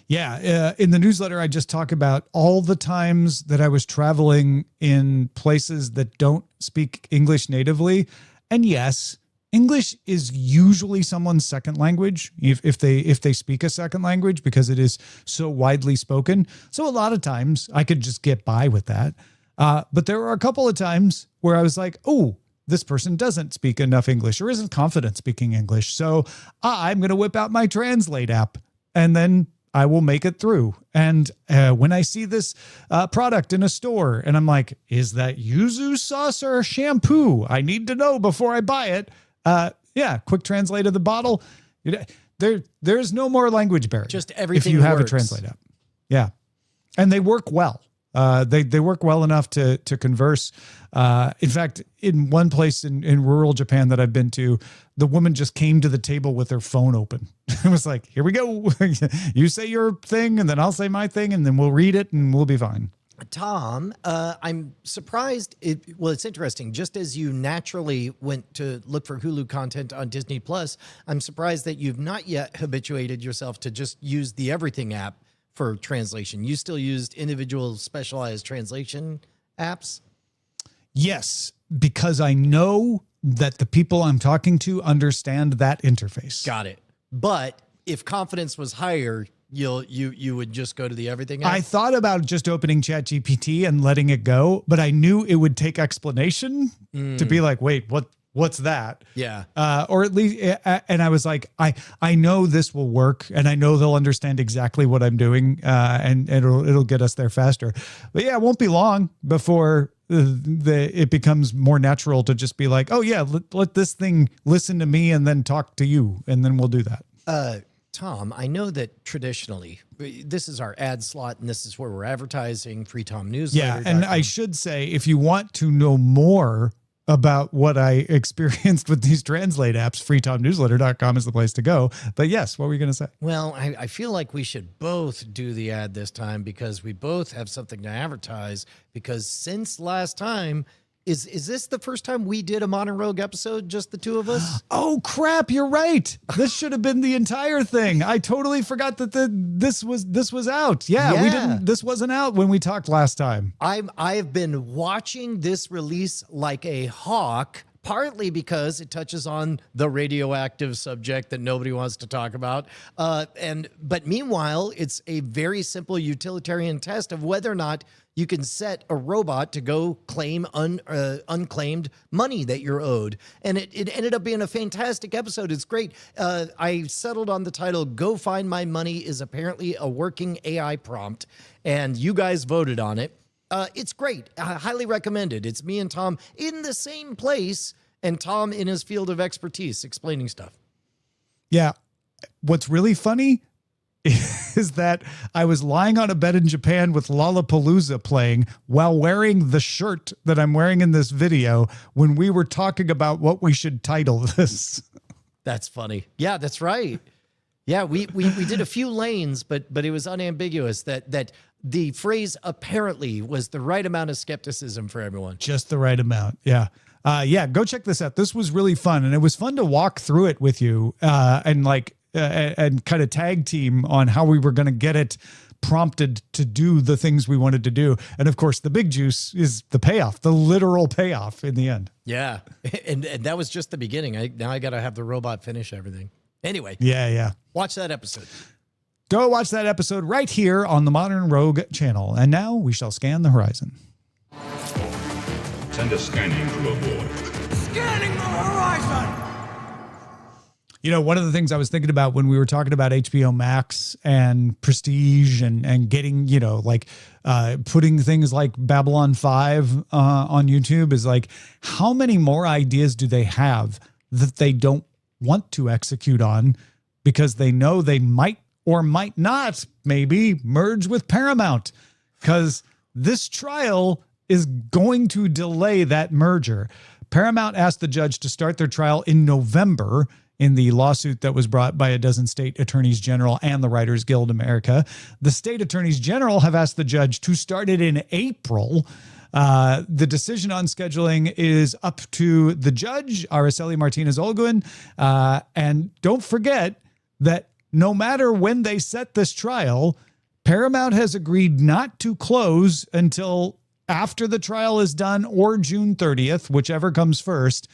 Yeah. In the newsletter, I just talk about all the times that I was traveling in places that don't speak English natively. And yes, English is usually someone's second language if they speak a second language because it is so widely spoken. So a lot of times I could just get by with that. But there were a couple of times where I was like, oh, this person doesn't speak enough English or isn't confident speaking English. So I'm going to whip out my Translate app and then I will make it through. And when I see this product in a store and I'm like, is that yuzu sauce or shampoo? I need to know before I buy it. Quick translate of the bottle. There's no more language barrier. Just everything if you have works. a Translate app. Yeah. And they work well. They work well enough to converse. In fact, in one place in rural Japan that I've been to, the woman just came to the table with her phone open. It was like, here we go. You say your thing and then I'll say my thing and then we'll read it and we'll be fine. Tom, I'm surprised. It's interesting. Just as you naturally went to look for Hulu content on Disney Plus, I'm surprised that you've not yet habituated yourself to just use the Everything app for translation? You still used individual specialized translation apps? Yes, because I know that the people I'm talking to understand that interface. Got it. But if confidence was higher, you would just go to the everything app? I thought about just opening ChatGPT and letting it go, but I knew it would take explanation to be like, wait, what's that? Yeah. Or at least, and I was like, I know this will work, and I know they'll understand exactly what I'm doing, and it'll get us there faster. But yeah, it won't be long before it becomes more natural to just be like, oh yeah, let this thing listen to me and then talk to you, and then we'll do that. Tom, I know that traditionally this is our ad slot and this is where we're advertising, Free Tom Newsletter. Yeah, and I should say, if you want to know more about what I experienced with these translate apps, freetomnewsletter.com is the place to go. But yes, what were you going to say? Well, I feel like we should both do the ad this time because we both have something to advertise, because since last time, is this the first time we did a Modern Rogue episode, just the two of us? Oh crap, you're right. This should have been the entire thing. I totally forgot that this was out. Yeah, we didn't, this wasn't out when we talked last time. I've been watching this release like a hawk, partly because it touches on the radioactive subject that nobody wants to talk about. But meanwhile, it's a very simple utilitarian test of whether or not you can set a robot to go claim unclaimed money that you're owed. And it ended up being a fantastic episode. It's great. I settled on the title, Go Find My Money is apparently a working AI prompt. And you guys voted on it. It's great. Highly recommended. It's me and Tom in the same place, and Tom in his field of expertise explaining stuff. Yeah. What's really funny is that I was lying on a bed in Japan with Lollapalooza playing while wearing the shirt that I'm wearing in this video when we were talking about what we should title this. That's funny. Yeah, that's right. Yeah, we did a few lanes, but it was unambiguous that the phrase apparently was the right amount of skepticism for everyone. Just the right amount. Yeah. Yeah, go check this out. This was really fun, and it was fun to walk through it with you and kind of tag team on how we were going to get it prompted to do the things we wanted to do. And of course, the big juice is the payoff, the literal payoff in the end. Yeah, and that was just the beginning. Now I got to have the robot finish everything. Anyway. Yeah. Watch that episode. Go watch that episode right here on the Modern Rogue channel. And now we shall scan the horizon. Send a scanning to avoid. Scanning the horizon! You know, one of the things I was thinking about when we were talking about HBO Max and Prestige and getting, putting things like Babylon 5 on YouTube is like, how many more ideas do they have that they don't want to execute on because they know they might or might not maybe merge with Paramount, because this trial is going to delay that merger. Paramount asked the judge to start their trial in November in the lawsuit that was brought by a dozen state attorneys general and the Writers Guild America. The state attorneys general have asked the judge to start it in April. The decision on scheduling is up to the judge, Araceli Martinez-Olguin. And don't forget that no matter when they set this trial, Paramount has agreed not to close until after the trial is done or June 30th, whichever comes first.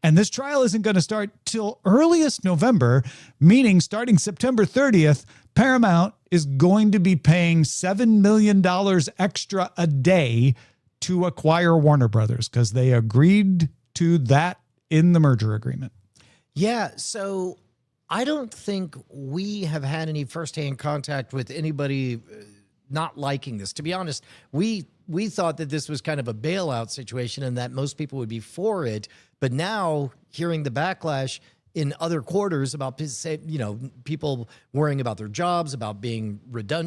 And this trial isn't going to start till earliest November, meaning starting September 30th, Paramount is going to be paying $7 million extra a day to acquire Warner Brothers because they agreed to that in the merger agreement. Yeah, so I don't think we have had any firsthand contact with anybody not liking this. To be honest, we thought that this was kind of a bailout situation and that most people would be for it. But now hearing the backlash in other quarters about, people worrying about their jobs, about being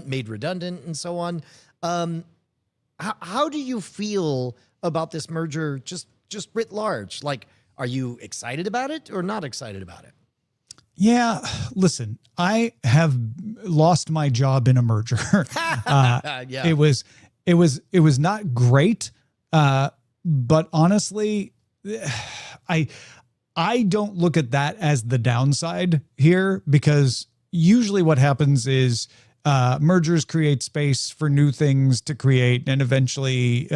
made redundant and so on. How do you feel about this merger just writ large? Like, are you excited about it or not excited about it? Yeah, listen, I have lost my job in a merger. Yeah. It was not great, but honestly, I don't look at that as the downside here, because usually what happens is mergers create space for new things to create, and eventually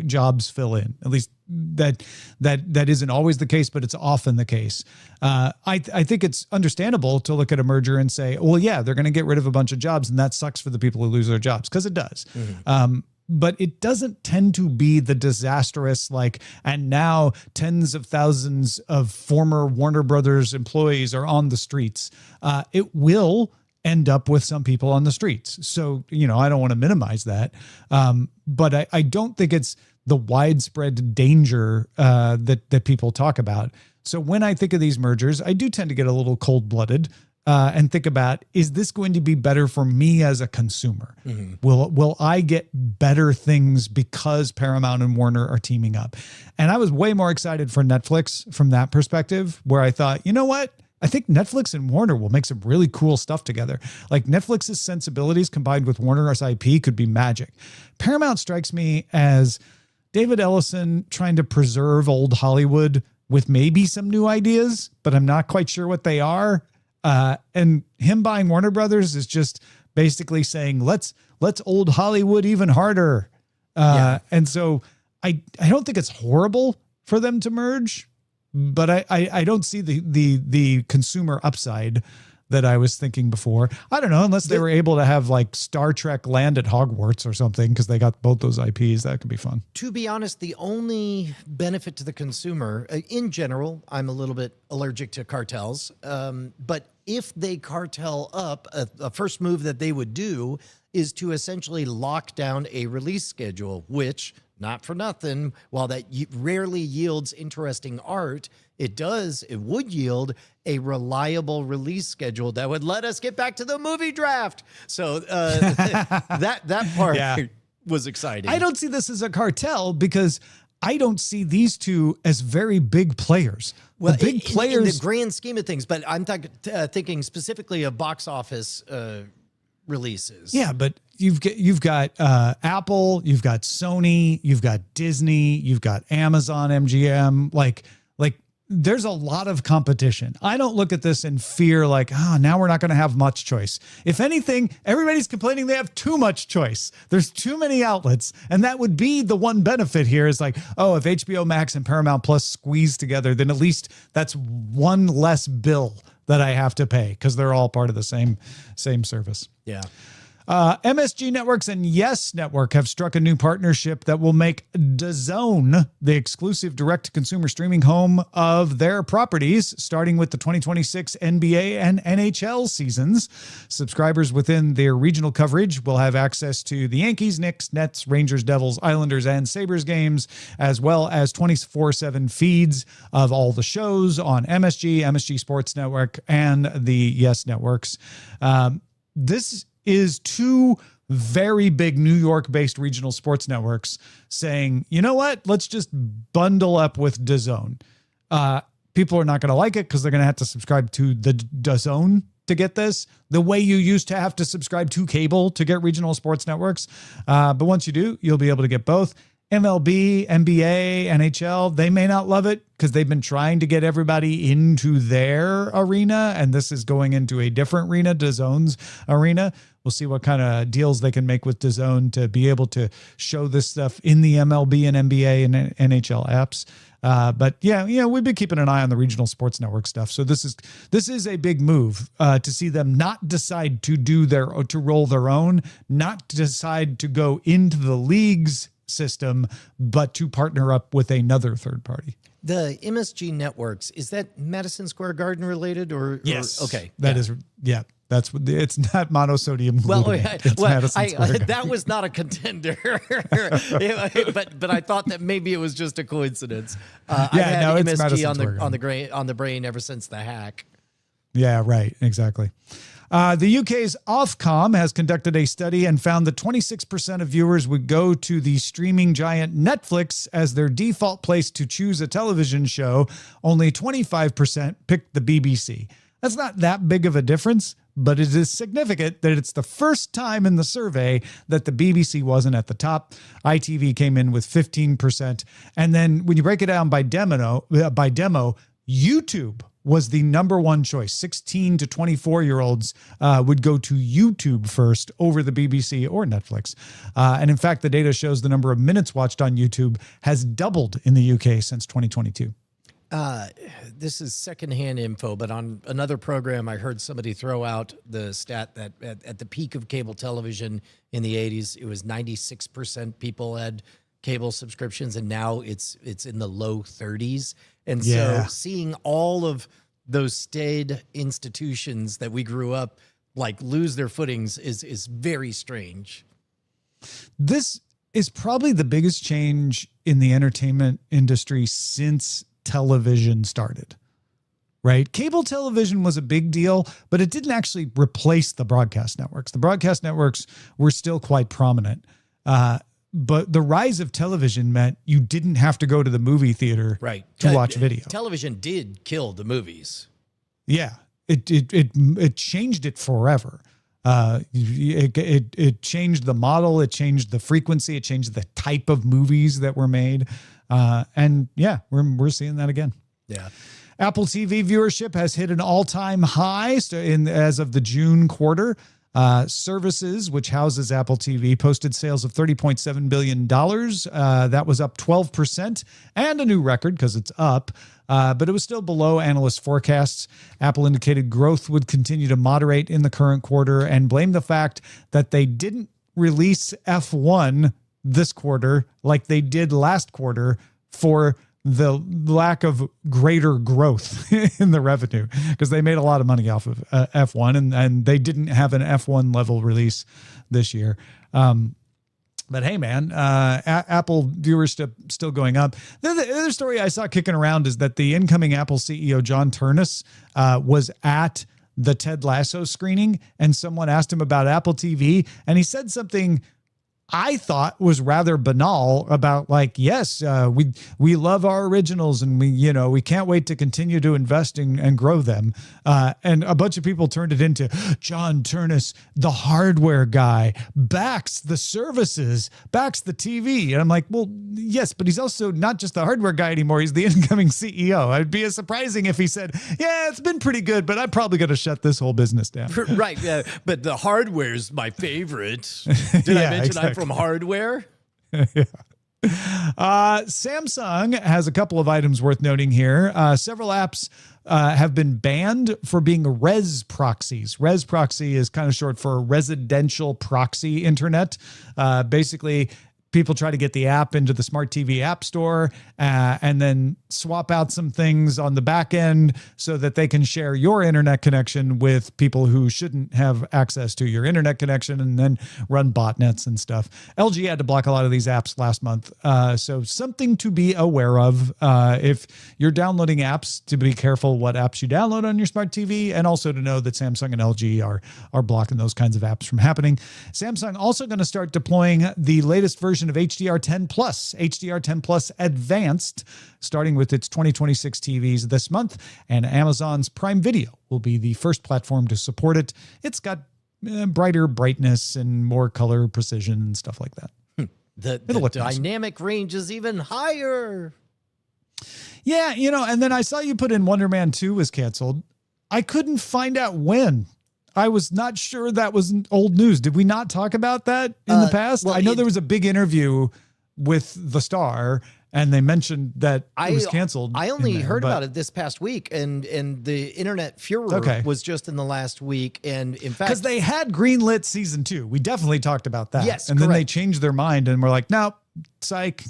jobs fill in. At least that isn't always the case, but it's often the case. I think it's understandable to look at a merger and say, well, yeah, they're going to get rid of a bunch of jobs, and that sucks for the people who lose their jobs, because it does. But it doesn't tend to be the disastrous, like, and now tens of thousands of former Warner Brothers employees are on the streets. It will end up with some people on the streets. So, I don't want to minimize that. But I don't think it's the widespread danger that people talk about. So when I think of these mergers, I do tend to get a little cold-blooded and think about, is this going to be better for me as a consumer? Will I get better things because Paramount and Warner are teaming up? And I was way more excited for Netflix from that perspective, where I thought, you know what? I think Netflix and Warner will make some really cool stuff together. Like Netflix's sensibilities combined with Warner's IP could be magic. Paramount strikes me as David Ellison trying to preserve old Hollywood with maybe some new ideas, but I'm not quite sure what they are. And him buying Warner Brothers is just basically saying, let's old Hollywood even harder. And so I don't think it's horrible for them to merge, but I don't see the consumer upside that I was thinking before. I don't know, unless they were able to have like Star Trek land at Hogwarts or something, because they got both those IPs. That could be fun. To be honest, the only benefit to the consumer, in general, I'm a little bit allergic to cartels, but if they cartel up, a first move that they would do is to essentially lock down a release schedule, which, not for nothing, while that rarely yields interesting art, it would yield a reliable release schedule that would let us get back to the movie draft. So that part was exciting. I don't see this as a cartel because I don't see these two as very big players. Well, the big players in the grand scheme of things, but I'm thinking specifically of box office releases. Yeah, but you've got Apple, you've got Sony, you've got Disney, you've got Amazon, MGM. Like there's a lot of competition. I don't look at this and fear like, now we're not going to have much choice. If anything, everybody's complaining they have too much choice. There's too many outlets. And that would be the one benefit here is like, if HBO Max and Paramount Plus squeeze together, then at least that's one less bill that I have to pay because they're all part of the same service. Yeah. MSG Networks and YES Network have struck a new partnership that will make DAZN the exclusive direct-to-consumer streaming home of their properties, starting with the 2026 NBA and NHL seasons. Subscribers within their regional coverage will have access to the Yankees, Knicks, Nets, Rangers, Devils, Islanders, and Sabres games, as well as 24/7 feeds of all the shows on MSG Sports Network, and the YES Networks. This is two very big New York-based regional sports networks saying, you know what, let's just bundle up with DAZN. People are not going to like it because they're going to have to subscribe to the DAZN to get this, the way you used to have to subscribe to cable to get regional sports networks. But once you do, you'll be able to get both. MLB, NBA, NHL, they may not love it because they've been trying to get everybody into their arena, and this is going into a different arena, DAZN's arena. We'll see what kind of deals they can make with DAZN to be able to show this stuff in the MLB and NBA and NHL apps. But we've been keeping an eye on the regional sports network stuff. So this is a big move to see them not decide to roll their own, not decide to go into the leagues system, but to partner up with another third party. The MSG Networks, is that Madison Square Garden related or? Yes. Okay. That is. That's what it's not monosodium glutamate. It's Madison Square Garden. That was not a contender, but I thought that maybe it was just a coincidence. I've had MSG on the brain ever since the hack. Yeah, right. Exactly. The UK's Ofcom has conducted a study and found that 26% of viewers would go to the streaming giant Netflix as their default place to choose a television show. Only 25% picked the BBC. That's not that big of a difference, but it is significant that it's the first time in the survey that the BBC wasn't at the top. ITV came in with 15%. And then when you break it down by demo, YouTube was the number one choice. 16 to 24-year-olds would go to YouTube first over the BBC or Netflix. And in fact, the data shows the number of minutes watched on YouTube has doubled in the UK since 2022. This is secondhand info, but on another program, I heard somebody throw out the stat that at the peak of cable television in the 80s, it was 96% people had cable subscriptions, and now it's in the low 30s. And so seeing all of those staid institutions that we grew up like lose their footings is very strange. This is probably the biggest change in the entertainment industry since television started, right? Cable television was a big deal, but it didn't actually replace the broadcast networks. The broadcast networks were still quite prominent. But the rise of television meant you didn't have to go to the movie theater to watch video. Television did kill the movies. Yeah, it changed it forever. It changed the model. It changed the frequency. It changed the type of movies that were made. And yeah, we're seeing that again. Yeah. Apple TV viewership has hit an all-time high as of the June quarter. Services, which houses Apple TV, posted sales of $30.7 billion. That was up 12% and a new record because it's up, but it was still below analyst forecasts. Apple indicated growth would continue to moderate in the current quarter and blamed the fact that they didn't release F1 this quarter like they did last quarter for the lack of greater growth in the revenue, because they made a lot of money off of F1 and they didn't have an F1 level release this year. But hey, man, Apple viewership still going up. The other story I saw kicking around is that the incoming Apple CEO, John Ternus, was at the Ted Lasso screening, and someone asked him about Apple TV, and he said something I thought was rather banal about like, yes, we love our originals and we can't wait to continue to invest and grow them. And a bunch of people turned it into John Ternus, the hardware guy, backs the services, backs the TV. And I'm like, well, yes, but he's also not just the hardware guy anymore. He's the incoming CEO. It'd be surprising if he said, yeah, it's been pretty good, but I'm probably going to shut this whole business down. Right. But the hardware's my favorite. Did I mention exactly. I'm from hardware? Yeah. Samsung has a couple of items worth noting here. Several apps have been banned for being res proxies. Res proxy is kind of short for residential proxy internet. Basically, people try to get the app into the smart TV app store and then swap out some things on the back end so that they can share your internet connection with people who shouldn't have access to your internet connection, and then run botnets and stuff. LG had to block a lot of these apps last month. So something to be aware of if you're downloading apps, to be careful what apps you download on your smart TV, and also to know that Samsung and LG are blocking those kinds of apps from happening. Samsung also going to start deploying the latest version of HDR10 Plus, HDR10 Plus Advanced, starting with its 2026 TVs this month, and Amazon's Prime Video will be the first platform to support it. It's got brighter brightness and more color precision and stuff like that. The dynamic range is even higher. Yeah, and then I saw you put in Wonder Man 2 was canceled. I couldn't find out when. I was not sure that was old news. Did we not talk about that in the past? Well, I know there was a big interview with the star, and they mentioned that it was canceled. I only heard about it this past week, and the internet furor was just in the last week. And in fact, because they had greenlit season 2, we definitely talked about that. Yes, and then they changed their mind and were like, "No, psych."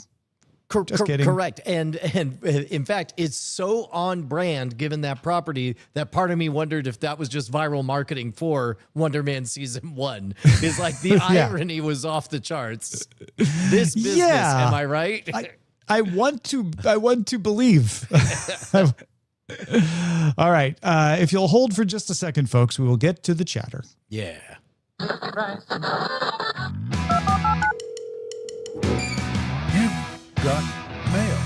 Just kidding. Correct. And in fact, it's so on brand given that property that part of me wondered if that was just viral marketing for Wonder Man season 1. Is like the irony was off the charts. This business, am I right? I want to believe. All right. If you'll hold for just a second, folks, we will get to the chatter. Yeah. Got mail.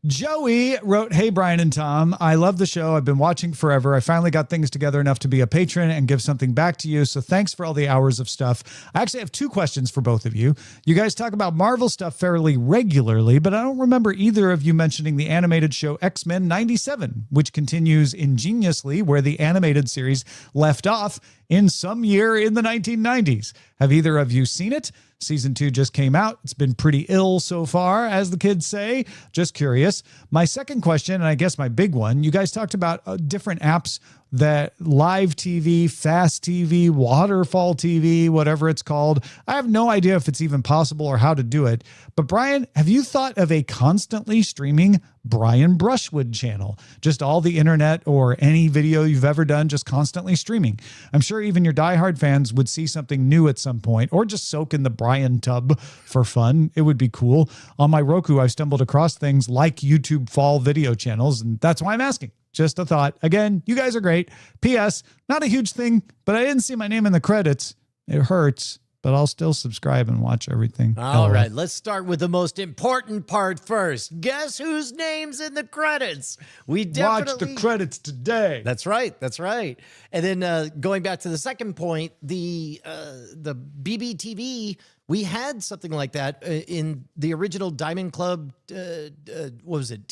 Joey wrote, "Hey, Brian and Tom, I love the show. I've been watching forever. I finally got things together enough to be a patron and give something back to you. So thanks for all the hours of stuff. I actually have two questions for both of you. You guys talk about Marvel stuff fairly regularly, but I don't remember either of you mentioning the animated show X-Men 97, which continues ingeniously where the animated series left off in some year in the 1990s. Have either of you seen it? Season 2 just came out. It's been pretty ill so far, as the kids say. Just curious. My second question, and I guess my big one, you guys talked about different apps that live TV, fast TV, waterfall TV, whatever it's called. I have no idea if it's even possible or how to do it. But Brian, have you thought of a constantly streaming Brian Brushwood channel? Just all the internet or any video you've ever done, just constantly streaming. I'm sure even your diehard fans would see something new at some point, or just soak in the Brian tub for fun. It would be cool. On my Roku, I've stumbled across things like YouTube fall video channels, and that's why I'm asking. Just a thought. Again, you guys are great. P.S. Not a huge thing, but I didn't see my name in the credits. It hurts, but I'll still subscribe and watch everything. All right, let's start with the most important part first. Guess whose name's in the credits? We definitely watch the credits today. That's right. That's right. And then going back to the second point, the BBTV, we had something like that in the original Diamond Club. What was it?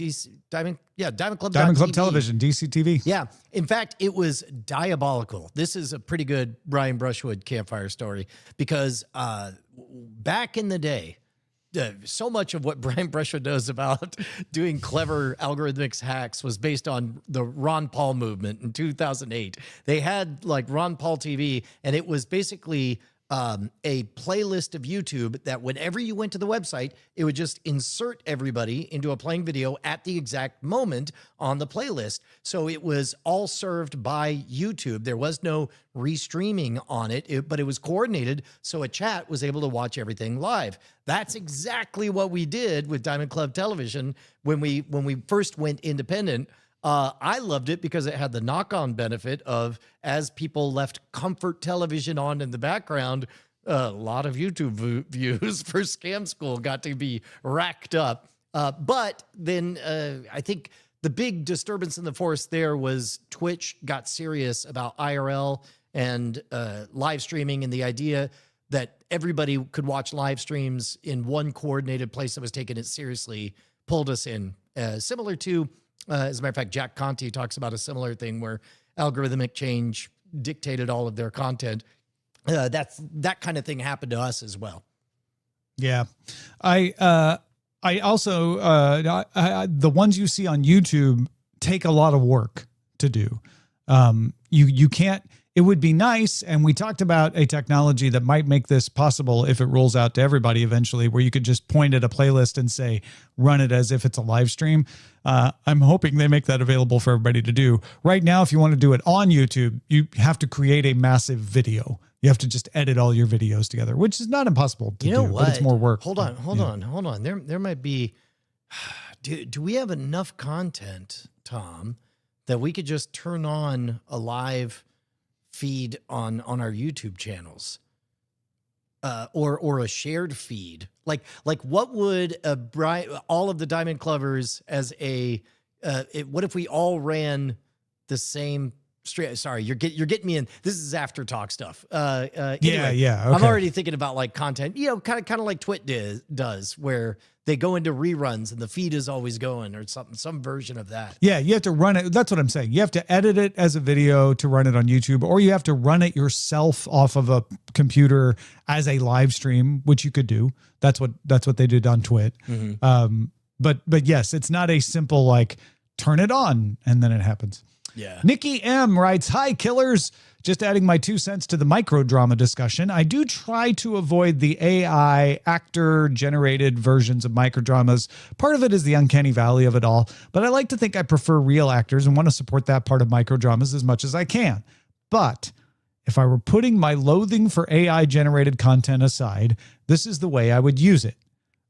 Diamond Club. Diamond Club Television, DCTV. Yeah. In fact, it was diabolical. This is a pretty good Brian Brushwood campfire story because back in the day, so much of what Brian Brushwood knows about doing clever algorithmic hacks was based on the Ron Paul movement in 2008. They had like Ron Paul TV, and it was basically a playlist of YouTube that whenever you went to the website, it would just insert everybody into a playing video at the exact moment on the playlist. So it was all served by YouTube. There was no restreaming on it, but it was coordinated so a chat was able to watch everything live. That's exactly what we did with Diamond Club Television when we first went independent. I loved it because it had the knock-on benefit of, as people left comfort television on in the background, a lot of YouTube views for Scam School got to be racked up. But then I think the big disturbance in the force there was Twitch got serious about IRL and live streaming, and the idea that everybody could watch live streams in one coordinated place that was taking it seriously pulled us in. Similar to... as a matter of fact, Jack Conte talks about a similar thing where algorithmic change dictated all of their content. That kind of thing happened to us as well. Yeah. I also, the ones you see on YouTube take a lot of work to do. You can't, it would be nice. And we talked about a technology that might make this possible if it rolls out to everybody eventually, where you could just point at a playlist and say, run it as if it's a live stream. I'm hoping they make that available for everybody to do. Right now, if you want to do it on YouTube, you have to create a massive video. You have to just edit all your videos together, which is not impossible to do, but it's more work. Hold on. There might be, do we have enough content, Tom, that we could just turn on a live feed on our YouTube channels, or a shared feed? Like what would all of the Diamond Clubbers as what if we all ran the same straight? Sorry, you're getting me in. This is after talk stuff. Anyway, yeah. Okay. I'm already thinking about like content, kind of like Twit does, where they go into reruns and the feed is always going, or some version of that. Yeah, you have to run it. That's what I'm saying. You have to edit it as a video to run it on YouTube, or you have to run it yourself off of a computer as a live stream, which you could do. That's what they did on Twit. Mm-hmm. But yes, it's not a simple like turn it on and then it happens. Yeah. Nikki M writes, "Hi, killers. Just adding my 2 cents to the micro drama discussion. I do try to avoid the AI actor generated versions of micro dramas. Part of it is the uncanny valley of it all, but I like to think I prefer real actors and want to support that part of micro dramas as much as I can. But if I were putting my loathing for AI generated content aside, this is the way I would use it.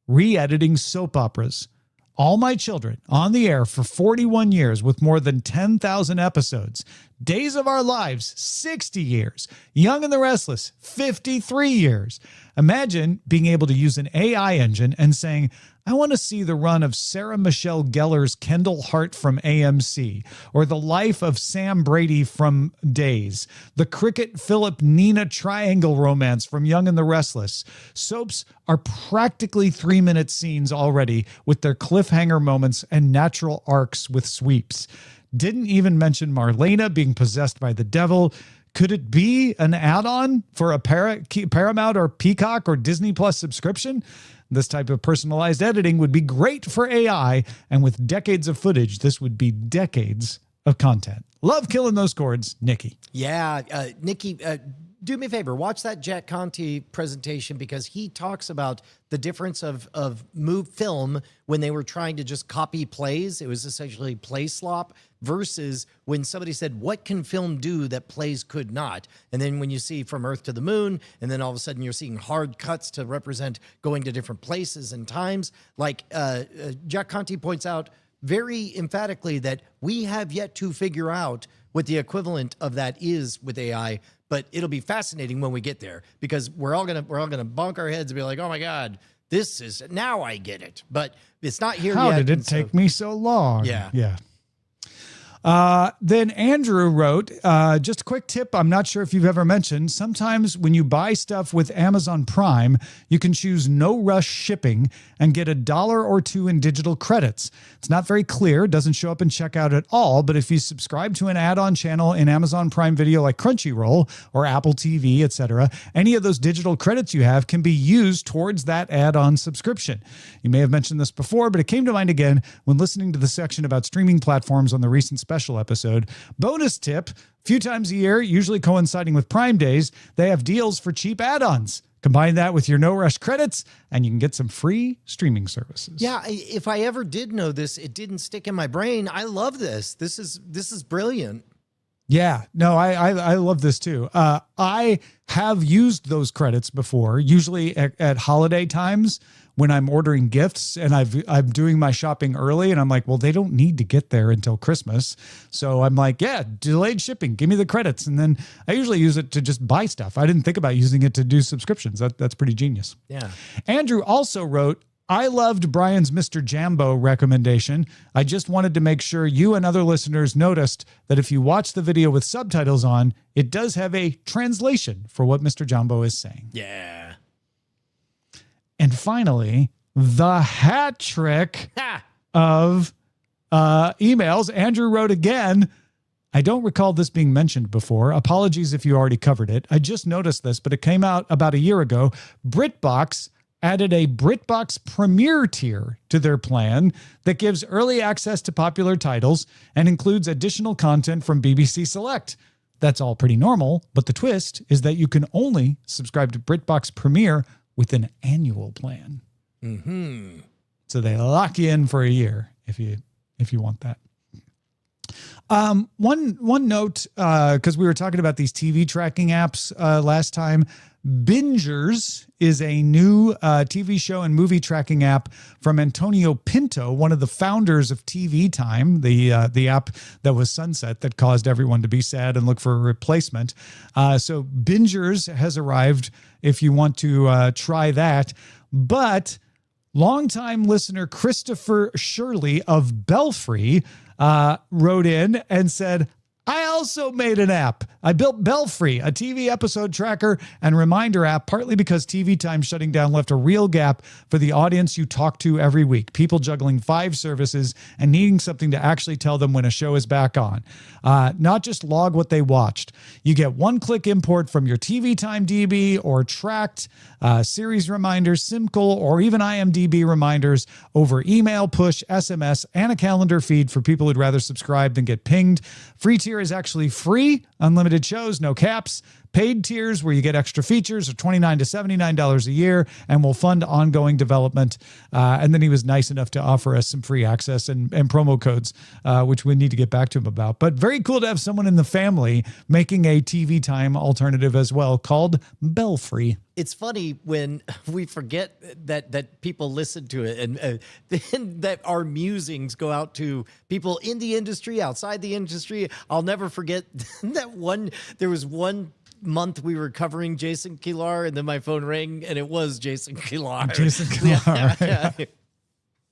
Re-editing soap operas. All My Children on the air for 41 years with more than 10,000 episodes. Days of Our Lives, 60 years. Young and the Restless, 53 years. Imagine being able to use an AI engine and saying, I want to see the run of Sarah Michelle Gellar's Kendall Hart from AMC, or the life of Sam Brady from Days, the Cricket Philip Nina triangle romance from Young and the Restless. Soaps are practically 3-minute scenes already, with their cliffhanger moments and natural arcs with sweeps. Didn't even mention Marlena being possessed by the devil. Could it be an add-on for a Paramount or Peacock or Disney Plus subscription? This type of personalized editing would be great for AI, and with decades of footage, this would be decades of content. Love killing those cords, Nikki. Yeah, Nikki, do me a favor, watch that Jack Conte presentation, because he talks about the difference of film when they were trying to just copy plays. It was essentially play slop, versus when somebody said, what can film do that plays could not? And then when you see From Earth to the Moon, and then all of a sudden you're seeing hard cuts to represent going to different places and times. Like Jack Conte points out very emphatically that we have yet to figure out what the equivalent of that is with AI, but it'll be fascinating when we get there, because we're all gonna bonk our heads and be like, oh my God, this is, now I get it. But it's not here yet. How did it take me so long? Yeah. Yeah. Then Andrew wrote, just a quick tip. I'm not sure if you've ever mentioned, sometimes when you buy stuff with Amazon Prime, you can choose no rush shipping and get $1 or $2 in digital credits. It's not very clear, doesn't show up in checkout at all, but if you subscribe to an add-on channel in Amazon Prime Video like Crunchyroll or Apple TV, etc., any of those digital credits you have can be used towards that add-on subscription. You may have mentioned this before, but it came to mind again when listening to the section about streaming platforms on the recent special episode. Bonus tip, a few times a year, usually coinciding with Prime Days, they have deals for cheap add-ons. Combine that with your no rush credits and you can get some free streaming services. Yeah, if I ever did know this, it didn't stick in my brain. I love this. This is brilliant. Yeah, no, I love this too. I have used those credits before, usually at holiday times when I'm ordering gifts and I'm doing my shopping early, and I'm like, well, they don't need to get there until Christmas. So I'm like, yeah, delayed shipping, give me the credits. And then I usually use it to just buy stuff. I didn't think about using it to do subscriptions. That's pretty genius. Yeah. Andrew also wrote, I loved Brian's Mr. Jambo recommendation. I just wanted to make sure you and other listeners noticed that if you watch the video with subtitles on, it does have a translation for what Mr. Jambo is saying. Yeah. And finally, the hat trick of emails. Andrew wrote again, I don't recall this being mentioned before. Apologies if you already covered it. I just noticed this, but it came out about a year ago. BritBox added a BritBox Premier tier to their plan that gives early access to popular titles and includes additional content from BBC Select. That's all pretty normal, but the twist is that you can only subscribe to BritBox Premier with an annual plan. Mm-hmm. So they lock you in for a year if you want that. One note, because we were talking about these TV tracking apps last time. Bingers is a new TV show and movie tracking app from Antonio Pinto, one of the founders of TV Time, the app that was sunset that caused everyone to be sad and look for a replacement. So Bingers has arrived if you want to try that. But longtime listener Christopher Shirley of Belfry wrote in and said, I also made an app. I built Belfry, a TV episode tracker and reminder app, partly because TV Time shutting down left a real gap for the audience you talk to every week. People juggling 5 services and needing something to actually tell them when a show is back on. Not just log what they watched. You get one-click import from your TV Time DB or tracked series reminders, SimCal, or even IMDb reminders over email, push, SMS, and a calendar feed for people who'd rather subscribe than get pinged. Free tier is actually free, unlimited shows, no caps. Paid tiers, where you get extra features, are $29 to $79 a year and will fund ongoing development. And then he was nice enough to offer us some free access and promo codes, which we need to get back to him about. But very cool to have someone in the family making a TV Time alternative as well called Belfry. It's funny when we forget that people listen to it, and then that our musings go out to people in the industry, outside the industry. I'll never forget that there was one month we were covering Jason Kilar, and then my phone rang and it was Jason Kilar. Jason Kilar. Yeah.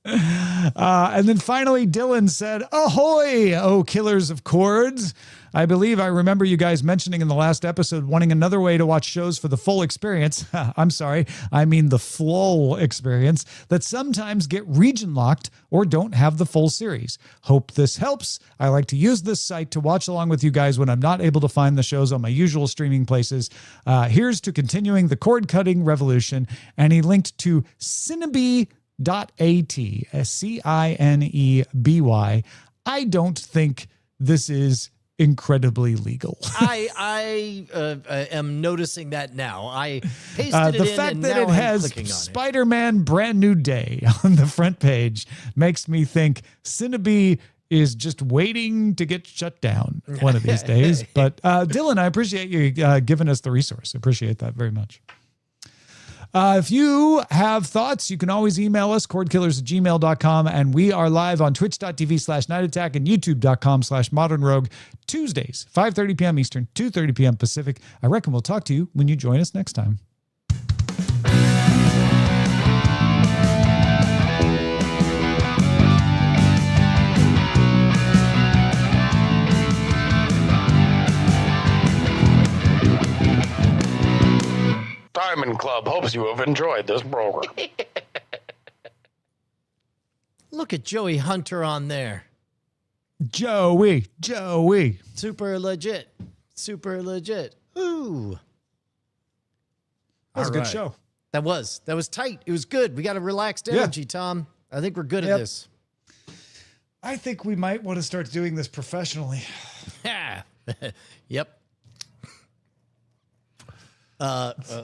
And then finally, Dylan said, "Ahoy, oh killers of chords. I believe I remember you guys mentioning in the last episode wanting another way to watch shows for the full experience. I'm sorry, I mean the full experience that sometimes get region locked or don't have the full series. Hope this helps. I like to use this site to watch along with you guys when I'm not able to find the shows on my usual streaming places. Here's to continuing the cord cutting revolution." And he linked to Cineby.at, Cineby. I don't think this is incredibly legal. I am noticing that now. I pasted it the in, fact and that now it I'm has clicking on it. Spider-Man Brand New Day on the front page makes me think Cineby is just waiting to get shut down one of these days. But Dylan, I appreciate you giving us the resource. I appreciate that very much. If you have thoughts, you can always email us, cordkillers@gmail.com. And we are live on twitch.tv/nightattack and youtube.com/modernrogue Tuesdays, 5:30 p.m. Eastern, 2:30 p.m. Pacific. I reckon we'll talk to you when you join us next time. Diamond Club hopes you have enjoyed this program. Look at Joey Hunter on there. Joey. Super legit. Ooh. That was a All good right. show. That was tight. It was good. We got a relaxed energy, Tom. I think we're good at this. I think we might want to start doing this professionally. Yep.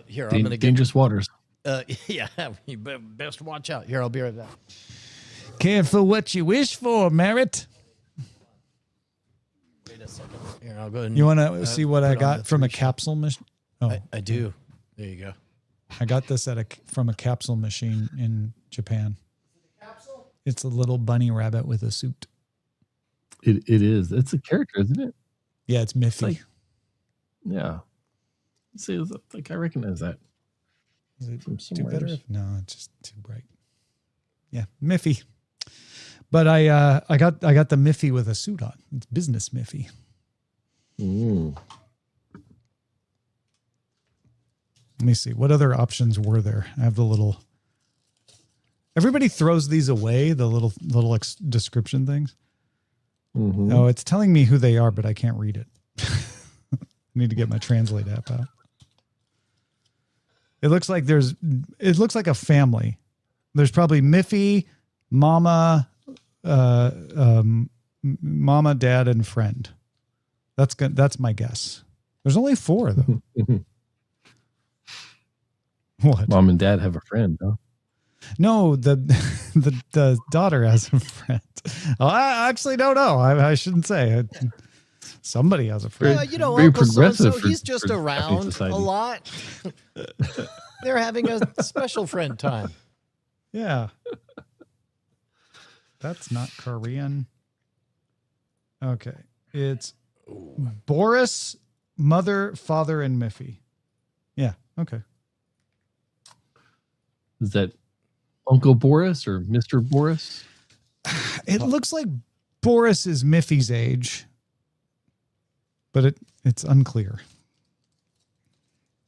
Here, I'm gonna get. Dangerous waters. Yeah, you best watch out. Here, I'll be right back. Careful what you wish for, Merritt. Wait a second. Here, I'll go. And, You want to see what I put on the got from a 3 shot. capsule machine? Oh, I do. There you go. I got this from a capsule machine in Japan. It's a little bunny rabbit with a suit. It is. It's a character, isn't it? Yeah, it's Miffy. like- Yeah. See, it's like I recognize that. Is it from too somewhere. better? No, it's just too bright. Yeah, Miffy. But I got the Miffy with a suit on. It's business Miffy. Mm. Let me see. What other options were there? I have the little. Everybody throws these away, the little description things. Mm-hmm. No, it's telling me who they are, but I can't read it. I need to get my Translate app out. It looks like a family. There's probably Miffy, Mama, Mama, Dad, and friend. That's my guess. There's only 4 though. What? Mom and Dad have a friend, huh? No, the daughter has a friend. Oh, I actually don't know. I shouldn't say. Somebody has a friend. You know, very Uncle progressive So-and-so, for- he's just for Japanese around a society. lot. They're having a special friend time. Yeah. That's not Korean. Okay. It's Boris, Mother, Father, and Miffy. Yeah. Okay. Is that Uncle Boris or Mr. Boris? It looks like Boris is Miffy's age, but it's unclear.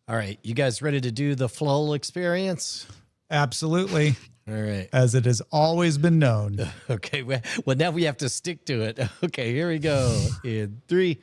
All right, you guys ready to do the flow experience? Absolutely. All right. As it has always been known. Okay. Well, now we have to stick to it. Okay, here we go. In 3.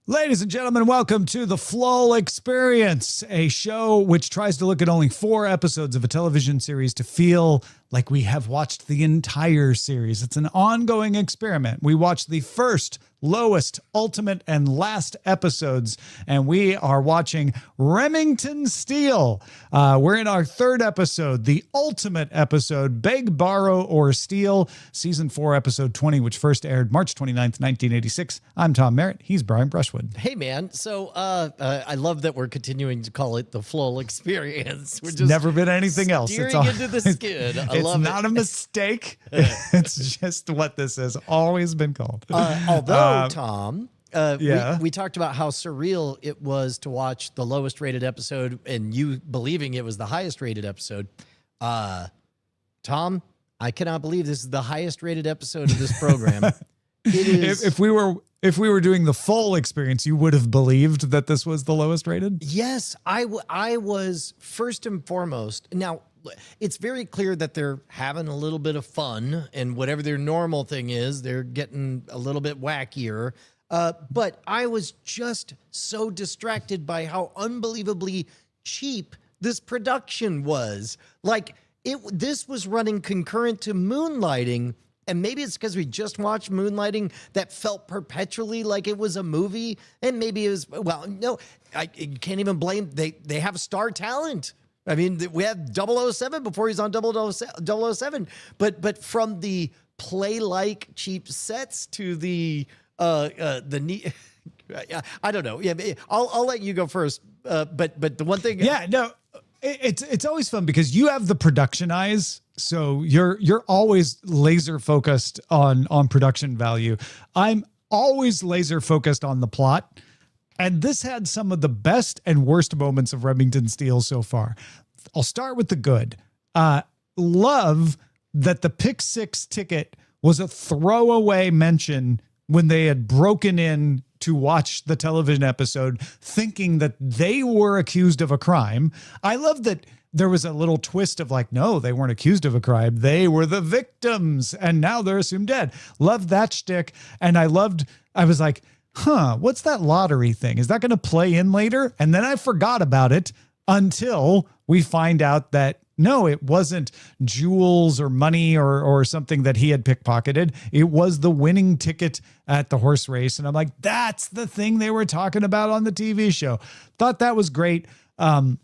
Ladies and gentlemen, welcome to the Flow Experience, a show which tries to look at only 4 episodes of a television series to feel like we have watched the entire series. It's an ongoing experiment. We watched the first lowest, ultimate, and last episodes. And we are watching Remington Steele. We're in our third episode, the ultimate episode, Beg, Borrow, or Steal, season 4, episode 20, which first aired March 29th, 1986. I'm Tom Merritt. He's Brian Brushwood. Hey, man. So I love that we're continuing to call it the full experience. We're just never been anything else. Steering into the skin. I love it's not it. a mistake. It's just what this has always been called. Although, Tom, yeah. we talked about how surreal it was to watch the lowest rated episode and you believing it was the highest rated episode. Tom, I cannot believe this is the highest rated episode of this program. It is. If we were doing the full experience, you would have believed that this was the lowest rated? Yes, I was first and foremost. Now, it's very clear that they're having a little bit of fun, and whatever their normal thing is, they're getting a little bit wackier. But I was just so distracted by how unbelievably cheap this production was. Like, this was running concurrent to Moonlighting. And maybe it's because we just watched Moonlighting that felt perpetually like it was a movie. And maybe it was, well, no, you can't even blame, they have star talent. I mean, we had 007 before he's on 007. But from the play-like cheap sets to the I don't know. Yeah, I'll let you go first. But the one thing. Yeah, no, it's always fun because you have the production eyes. So you're always laser focused on production value. I'm always laser focused on the plot. And this had some of the best and worst moments of Remington Steele so far. I'll start with the good. Love that the Pick 6 ticket was a throwaway mention when they had broken in to watch the television episode, thinking that they were accused of a crime. I love that there was a little twist of like, no, they weren't accused of a crime. They were the victims, and now they're assumed dead. Love that shtick. And I was like, what's that lottery thing? Is that going to play in later? And then I forgot about it until we find out that no, it wasn't jewels or money or something that he had pickpocketed. It was the winning ticket at the horse race. And I'm like, that's the thing they were talking about on the TV show. Thought that was great. The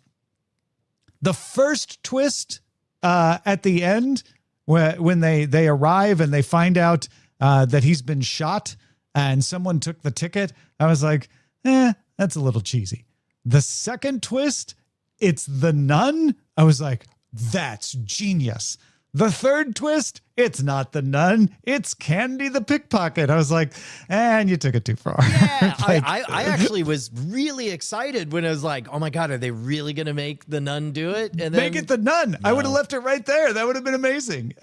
first twist at the end, when they arrive and they find out that he's been shot and someone took the ticket, I was like, that's a little cheesy. The second twist, it's the nun. I was like, that's genius. The third twist, it's not the nun, it's Candy the pickpocket. I was like, and you took it too far. Yeah, Like, I actually was really excited when I was like, oh my God, are they really going to make the nun do it? And then, make it the nun. I would have left it right there. That would have been amazing.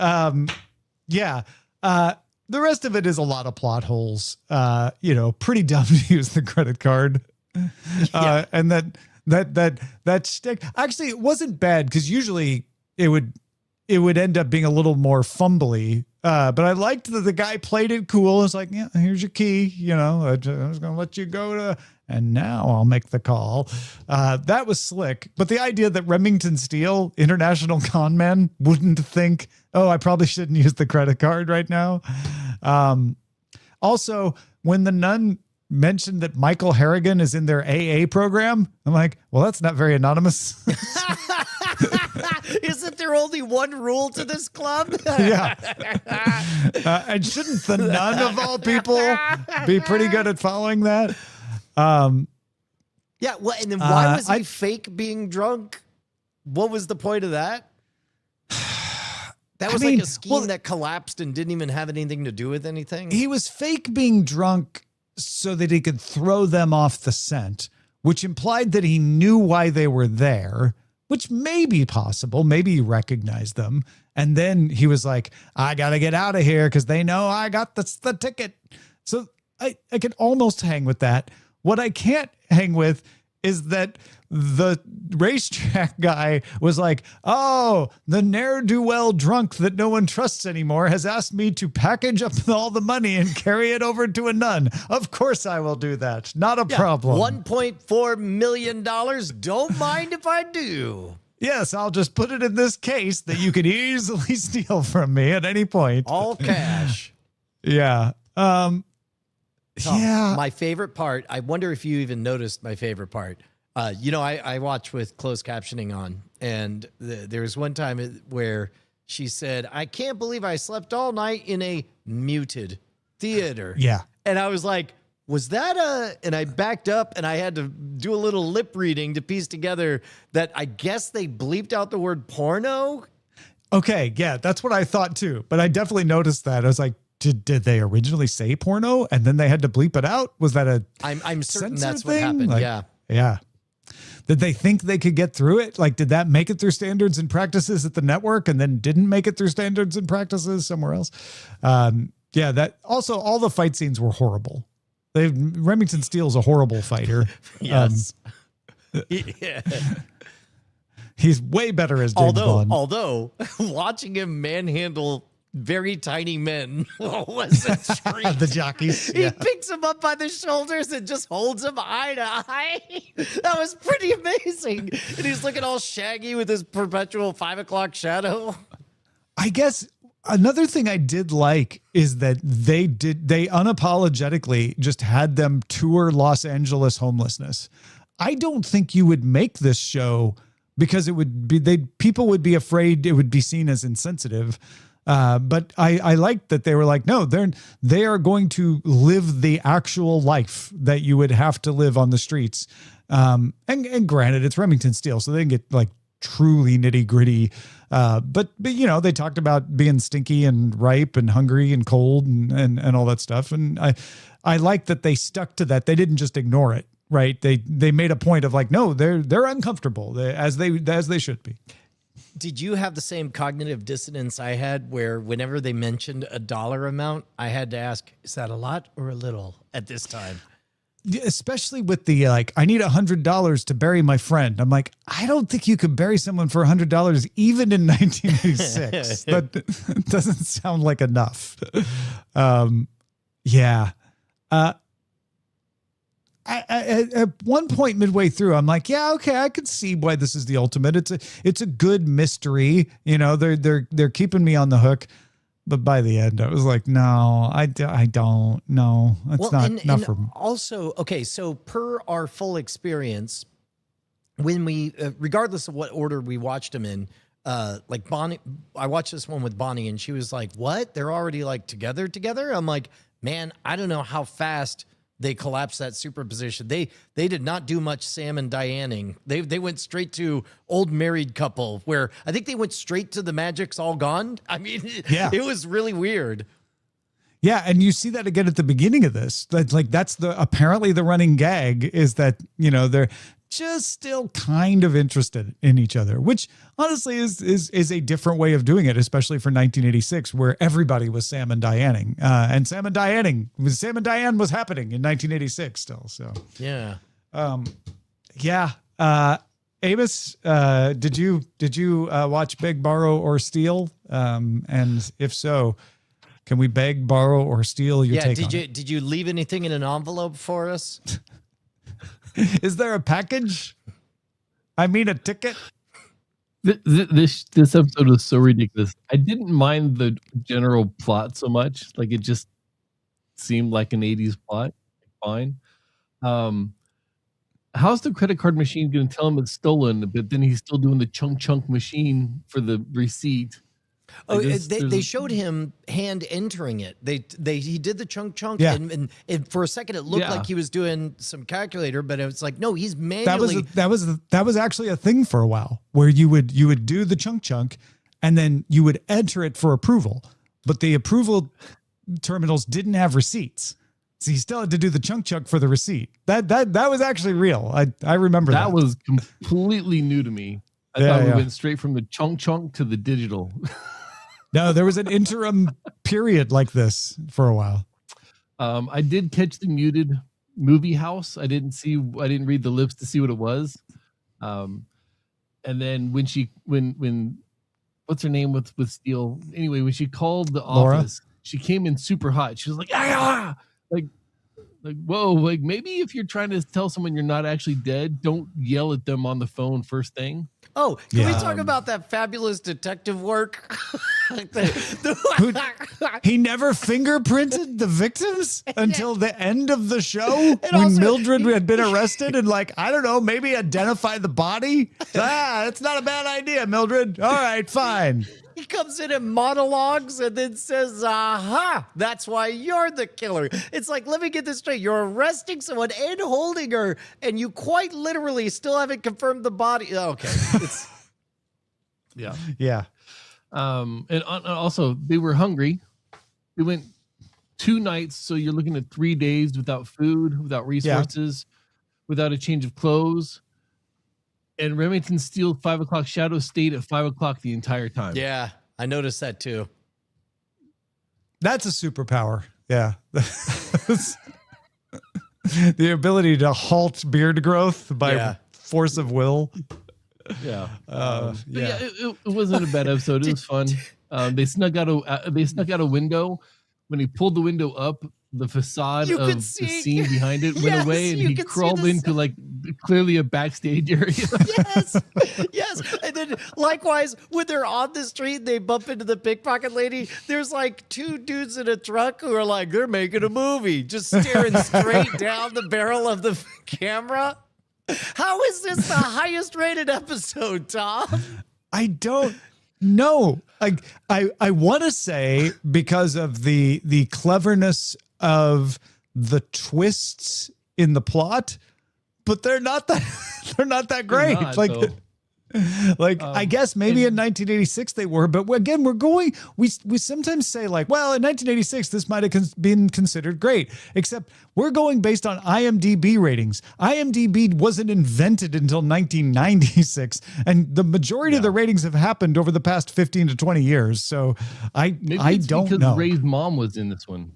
The rest of it is a lot of plot holes. Pretty dumb to use the credit card. And that shtick. Actually, it wasn't bad because usually it would end up being a little more fumbly. But I liked that the guy played it cool. It's like, yeah, here's your key. I was going to let you go and now I'll make the call. That was slick. But the idea that Remington Steele, international con man, wouldn't think, oh, I probably shouldn't use the credit card right now. Also, when the nun mentioned that Michael Harrigan is in their AA program, I'm like, well, that's not very anonymous. Isn't there only one rule to this club? Yeah. And shouldn't the nun of all people be pretty good at following that? Yeah. Well, and then why was he fake being drunk? What was the point of that? That was like a scheme that collapsed and didn't even have anything to do with anything. He was fake being drunk so that he could throw them off the scent, which implied that he knew why they were there, which may be possible. Maybe he recognized them. And then he was like, I got to get out of here because they know I got the ticket. So I can almost hang with that. What I can't hang with is that the racetrack guy was like, oh, the ne'er-do-well drunk that no one trusts anymore has asked me to package up all the money and carry it over to a nun. Of course I will do that. Not a problem. $1.4 million. Don't mind if I do. Yes, I'll just put it in this case that you can easily steal from me at any point. All cash. Yeah. Tom, Yeah. my favorite part, I wonder if you even noticed my favorite part. I watch with closed captioning on, and there was one time where she said, "I can't believe I slept all night in a muted theater." Yeah. And I was like, was that and I backed up and I had to do a little lip reading to piece together that I guess they bleeped out the word porno. Okay. Yeah. That's what I thought too. But I definitely noticed that. I was like, did they originally say porno and then they had to bleep it out? Was that a I'm certain censor that's what thing? happened. Like, yeah. Yeah. Did they think they could get through it? Like, did that make it through standards and practices at the network and then didn't make it through standards and practices somewhere else? Yeah, that also all the fight scenes were horrible. Remington Steele's a horrible fighter. Yes. Yeah. He's way better as James Bond. Although watching him manhandle very tiny men was a treat. The jockeys. He Yeah. picks him up by the shoulders and just holds him eye to eye. That was pretty amazing. And he's looking all shaggy with his perpetual 5 o'clock shadow. I guess another thing I did like is that they unapologetically just had them tour Los Angeles homelessness. I don't think you would make this show because it would be people would be afraid it would be seen as insensitive. But I liked that they were like, no, they are going to live the actual life that you would have to live on the streets. And granted, it's Remington Steele, so they can get like truly nitty gritty. But they talked about being stinky and ripe and hungry and cold and all that stuff. And I like that they stuck to that. They didn't just ignore it, right? They made a point of like, no, they're uncomfortable as they should be. Did you have the same cognitive dissonance I had where whenever they mentioned a dollar amount, I had to ask, is that a lot or a little at this time? Especially with the I need $100 to bury my friend. I'm like, I don't think you could bury someone for $100 even in 1986. That doesn't sound like enough. Yeah. At one point midway through, I'm like, yeah, okay, I can see why this is the ultimate. It's a good mystery. They're keeping me on the hook. But by the end, I was like, no, I don't. No, that's not for me. Also, okay, so per our full experience, when we, regardless of what order we watched them in, like Bonnie, I watched this one with Bonnie and she was like, what? They're already like together? I'm like, man, I don't know how fast they collapsed that superposition. They did not do much Sam and Dianing. They went straight to old married couple where I think they went straight to the magic's all gone. I mean, yeah. It was really weird. Yeah, and you see that again at the beginning of this. That's apparently the running gag is that, they're just still kind of interested in each other, which honestly is a different way of doing it, especially for 1986, where everybody was Sam and Dianing. And Sam and Diane was happening in 1986 still. So yeah. Amos, did you watch Beg, Borrow, or Steal? And if so, can we beg, borrow, or steal your take on it? Did you leave anything in an envelope for us? Is there a package? I mean, a ticket? This episode was so ridiculous. I didn't mind the general plot so much. Like, it just seemed like an 80s plot. Fine. How's the credit card machine going to tell him it's stolen, but then he's still doing the chunk machine for the receipt? Oh, they showed him hand entering it. He did the chunk, yeah. and for a second it looked like he was doing some calculator, but it was like, no, he's manually. That was actually a thing for a while where you would do the chunk, and then you would enter it for approval, but the approval terminals didn't have receipts, so you still had to do the chunk for the receipt. That was actually real. I remember that. That was completely new to me. I thought we went straight from the chunk to the digital. No, there was an interim period like this for a while. I did catch the muted movie house. I didn't read the lips to see what it was. And then when what's her name with Steele? Anyway, when she called the Laura? office, she came in super hot. She was like, like whoa, like maybe if you're trying to tell someone you're not actually dead, don't yell at them on the phone first thing. Oh, can we talk about that fabulous detective work? He never fingerprinted the victims until the end of the show when Mildred had been arrested and I don't know, maybe identify the body. That's not a bad idea, Mildred. All right, fine. He comes in and monologues and then says, aha, that's why you're the killer. It's like, let me get this straight. You're arresting someone and holding her, and you quite literally still haven't confirmed the body. Okay. Yeah. Yeah. And also, they were hungry. They went 2 nights, so you're looking at 3 days without food, without resources, without a change of clothes. And Remington Steele 5 o'clock shadow stayed at 5 o'clock the entire time. Yeah, I noticed that too. That's a superpower. Yeah. The ability to halt beard growth by force of will. Yeah. It wasn't a bad episode. It was fun. They snuck out a window. When he pulled the window up, the facade of the scene behind it went away, and he crawled into clearly a backstage area. Yes. And then likewise, when they're on the street, they bump into the pickpocket lady. There's 2 dudes in a truck who are they're making a movie, just staring straight down the barrel of the camera. How is this the highest rated episode, Tom? I don't know. I want to say because of the cleverness of the twists in the plot, but they're not that great. I guess maybe in 1986 they were, but again, we sometimes say in 1986 this might have been considered great, except we're going based on IMDb ratings. IMDb wasn't invented until 1996, and the majority of the ratings have happened over the past 15 to 20 years. So I don't know. Ray's mom was in this one.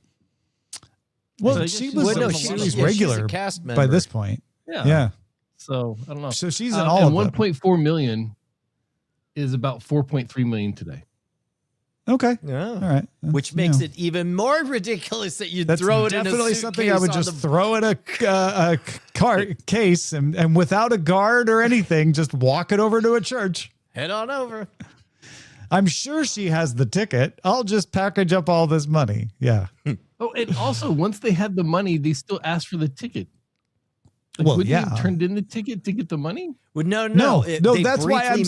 Well, she was a series regular cast member by this point. Yeah. So I don't know. So she's in all of them. 1.4 million is about 4.3 million today. Okay. Yeah. All right. Which makes it even more ridiculous that you throw it in a suitcase. Definitely something I would just throw in a case and without a guard or anything, just walk it over to a church. Head on over. I'm sure she has the ticket. I'll just package up all this money. Yeah. Oh, and also once they had the money, they still asked for the ticket. Well, you have turned in the ticket to get the money? Well, no. That's why I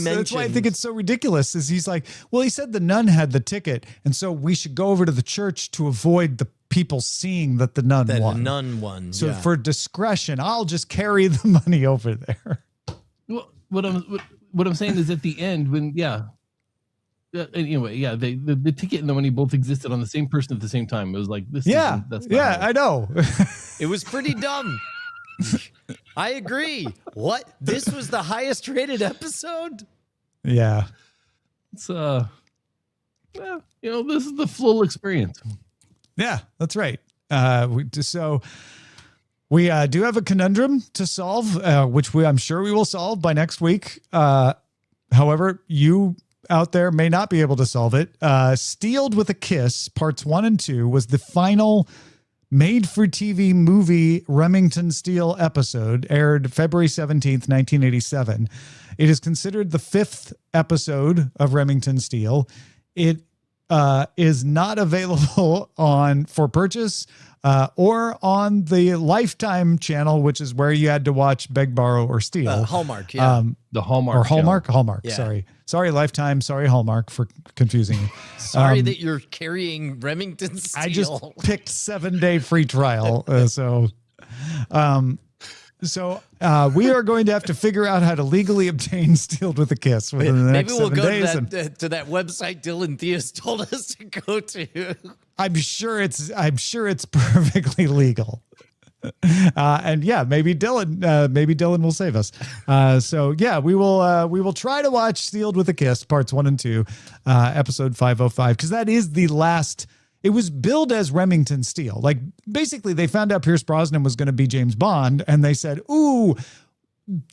think it's so ridiculous. Is he's like, well, he said the nun had the ticket, and so we should go over to the church to avoid the people seeing that the nun won. The nun won. So for discretion, I'll just carry the money over there. Well, what I'm saying is at the end when anyway, the ticket and the money both existed on the same person at the same time. It was like this. That's I know. It was pretty dumb. I agree. What? This was the highest rated episode? Yeah. It's this is the full experience. Yeah, that's right. We do have a conundrum to solve, which I'm sure we will solve by next week. However, you out there may not be able to solve it. Steeled with a Kiss, parts 1 and 2 was the final made-for-TV movie Remington Steele episode, aired February 17th, 1987. It is considered the 5th episode of Remington Steele. It is not available for purchase or on the Lifetime channel, which is where you had to watch Beg, Borrow, or Steal. Hallmark, yeah. The Hallmark. Or Hallmark? channel. Hallmark, Yeah. Sorry, Lifetime. Sorry, Hallmark, for confusing you. Sorry that you're carrying Remington Steele. I just picked 7-day free trial. So we are going to have to figure out how to legally obtain Steeled with a Kiss within the next 7 days. Maybe we'll go to that website Dylan Theus told us to go to. I'm sure it's perfectly legal. Maybe Dylan will save us. We will try to watch Steeled with a Kiss, parts 1 and 2, episode 505, because that is the last. It was billed as Remington Steele. Basically, they found out Pierce Brosnan was going to be James Bond, and they said, "Ooh,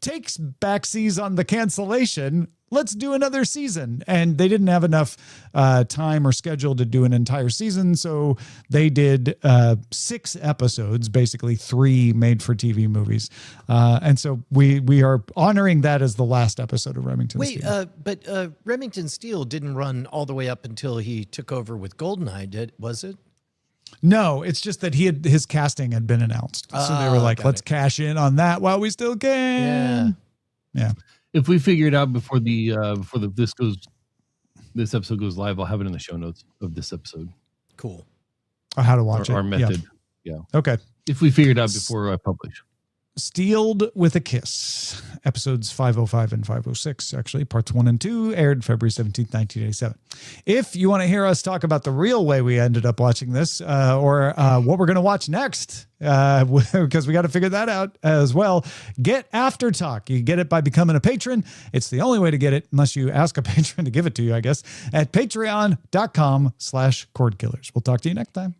takes backseas on the cancellation. Let's do another season. And they didn't have enough time or schedule to do an entire season. So they did 6 episodes, basically 3 made for TV movies. And so we are honoring that as the last episode of Remington Steele. But Remington Steele didn't run all the way up until he took over with Goldeneye, was it? No, it's just that his casting had been announced. So they were like, let's cash in on that while we still can. Yeah. If we figure it out before this episode goes live, I'll have it in the show notes of this episode. Cool. Or how to watch Our method. Yeah. Okay. If we figure it out before I publish. Steeled with a Kiss, episodes 505 and 506, actually, parts 1 and 2, aired February 17th, 1987. If you want to hear us talk about the real way we ended up watching this, or what we're going to watch next, because we got to figure that out as well, get After Talk. You get it by becoming a patron. It's the only way to get it, unless you ask a patron to give it to you, I guess, at patreon.com/Cordkillers. We'll talk to you next time.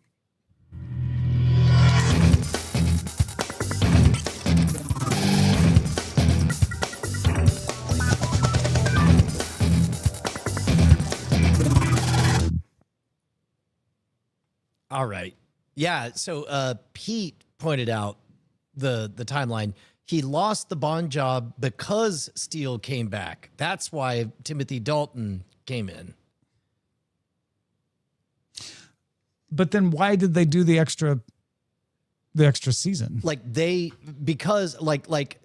All right. Yeah. So Pete pointed out the timeline. He lost the Bond job because Steele came back. That's why Timothy Dalton came in. But then why did they do the extra season? Because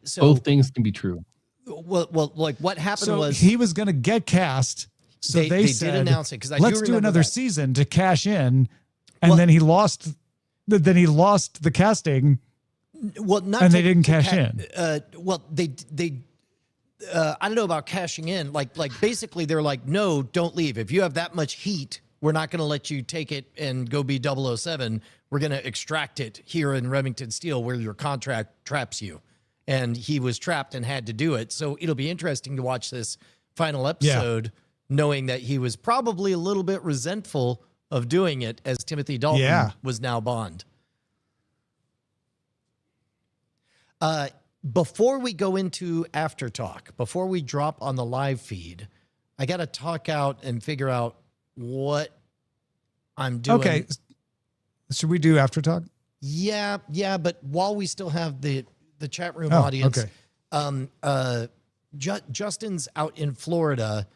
so both things can be true. Well, like what happened was he was going to get cast. So they said, did announce it because let's do another season to cash in. And then he lost. Then he lost the casting. Well, they didn't cash in. They I don't know about cashing in. Like basically they're like, no, don't leave. If you have that much heat, we're not going to let you take it and go be 007. We're going to extract it here in Remington Steele, where your contract traps you. And he was trapped and had to do it. So it'll be interesting to watch this final episode, knowing that he was probably a little bit resentful of doing it, as Timothy Dalton was now Bond. Before we go into After Talk, before we drop on the live feed, I got to talk out and figure out what I'm doing. Okay. Should we do After Talk? Yeah. But while we still have the chat room audience, Justin's out in Florida.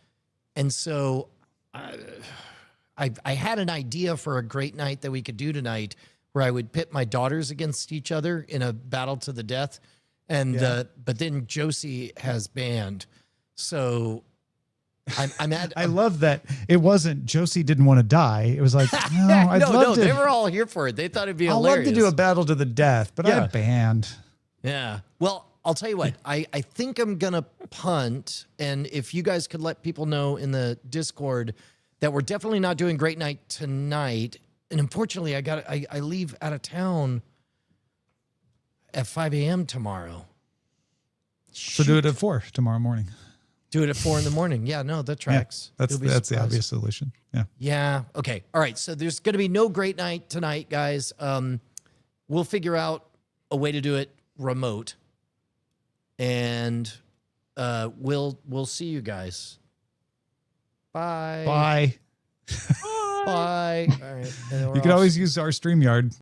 And so I had an idea for a great night that we could do tonight, where I would pit my daughters against each other in a battle to the death. And, but then Josie has band. So I'm at, I love that it wasn't Josie didn't want to die. It was like, no, they were all here for it. They thought it'd be hilarious. I'd love to do a battle to the death, but I have band. Yeah. Well, I'll tell you what, I think I'm going to punt. And if you guys could let people know in the Discord that we're definitely not doing Great Night tonight. And unfortunately, I leave out of town at 5 a.m. tomorrow. So do it at 4 tomorrow morning. Do it at 4 in the morning. Yeah, no, that tracks. Yeah, that's the obvious solution. Yeah. Yeah. Okay. All right. So there's going to be no Great Night tonight, guys. We'll figure out a way to do it remote, and we'll see you guys. Bye. Bye. Bye. All right. You can always use our StreamYard.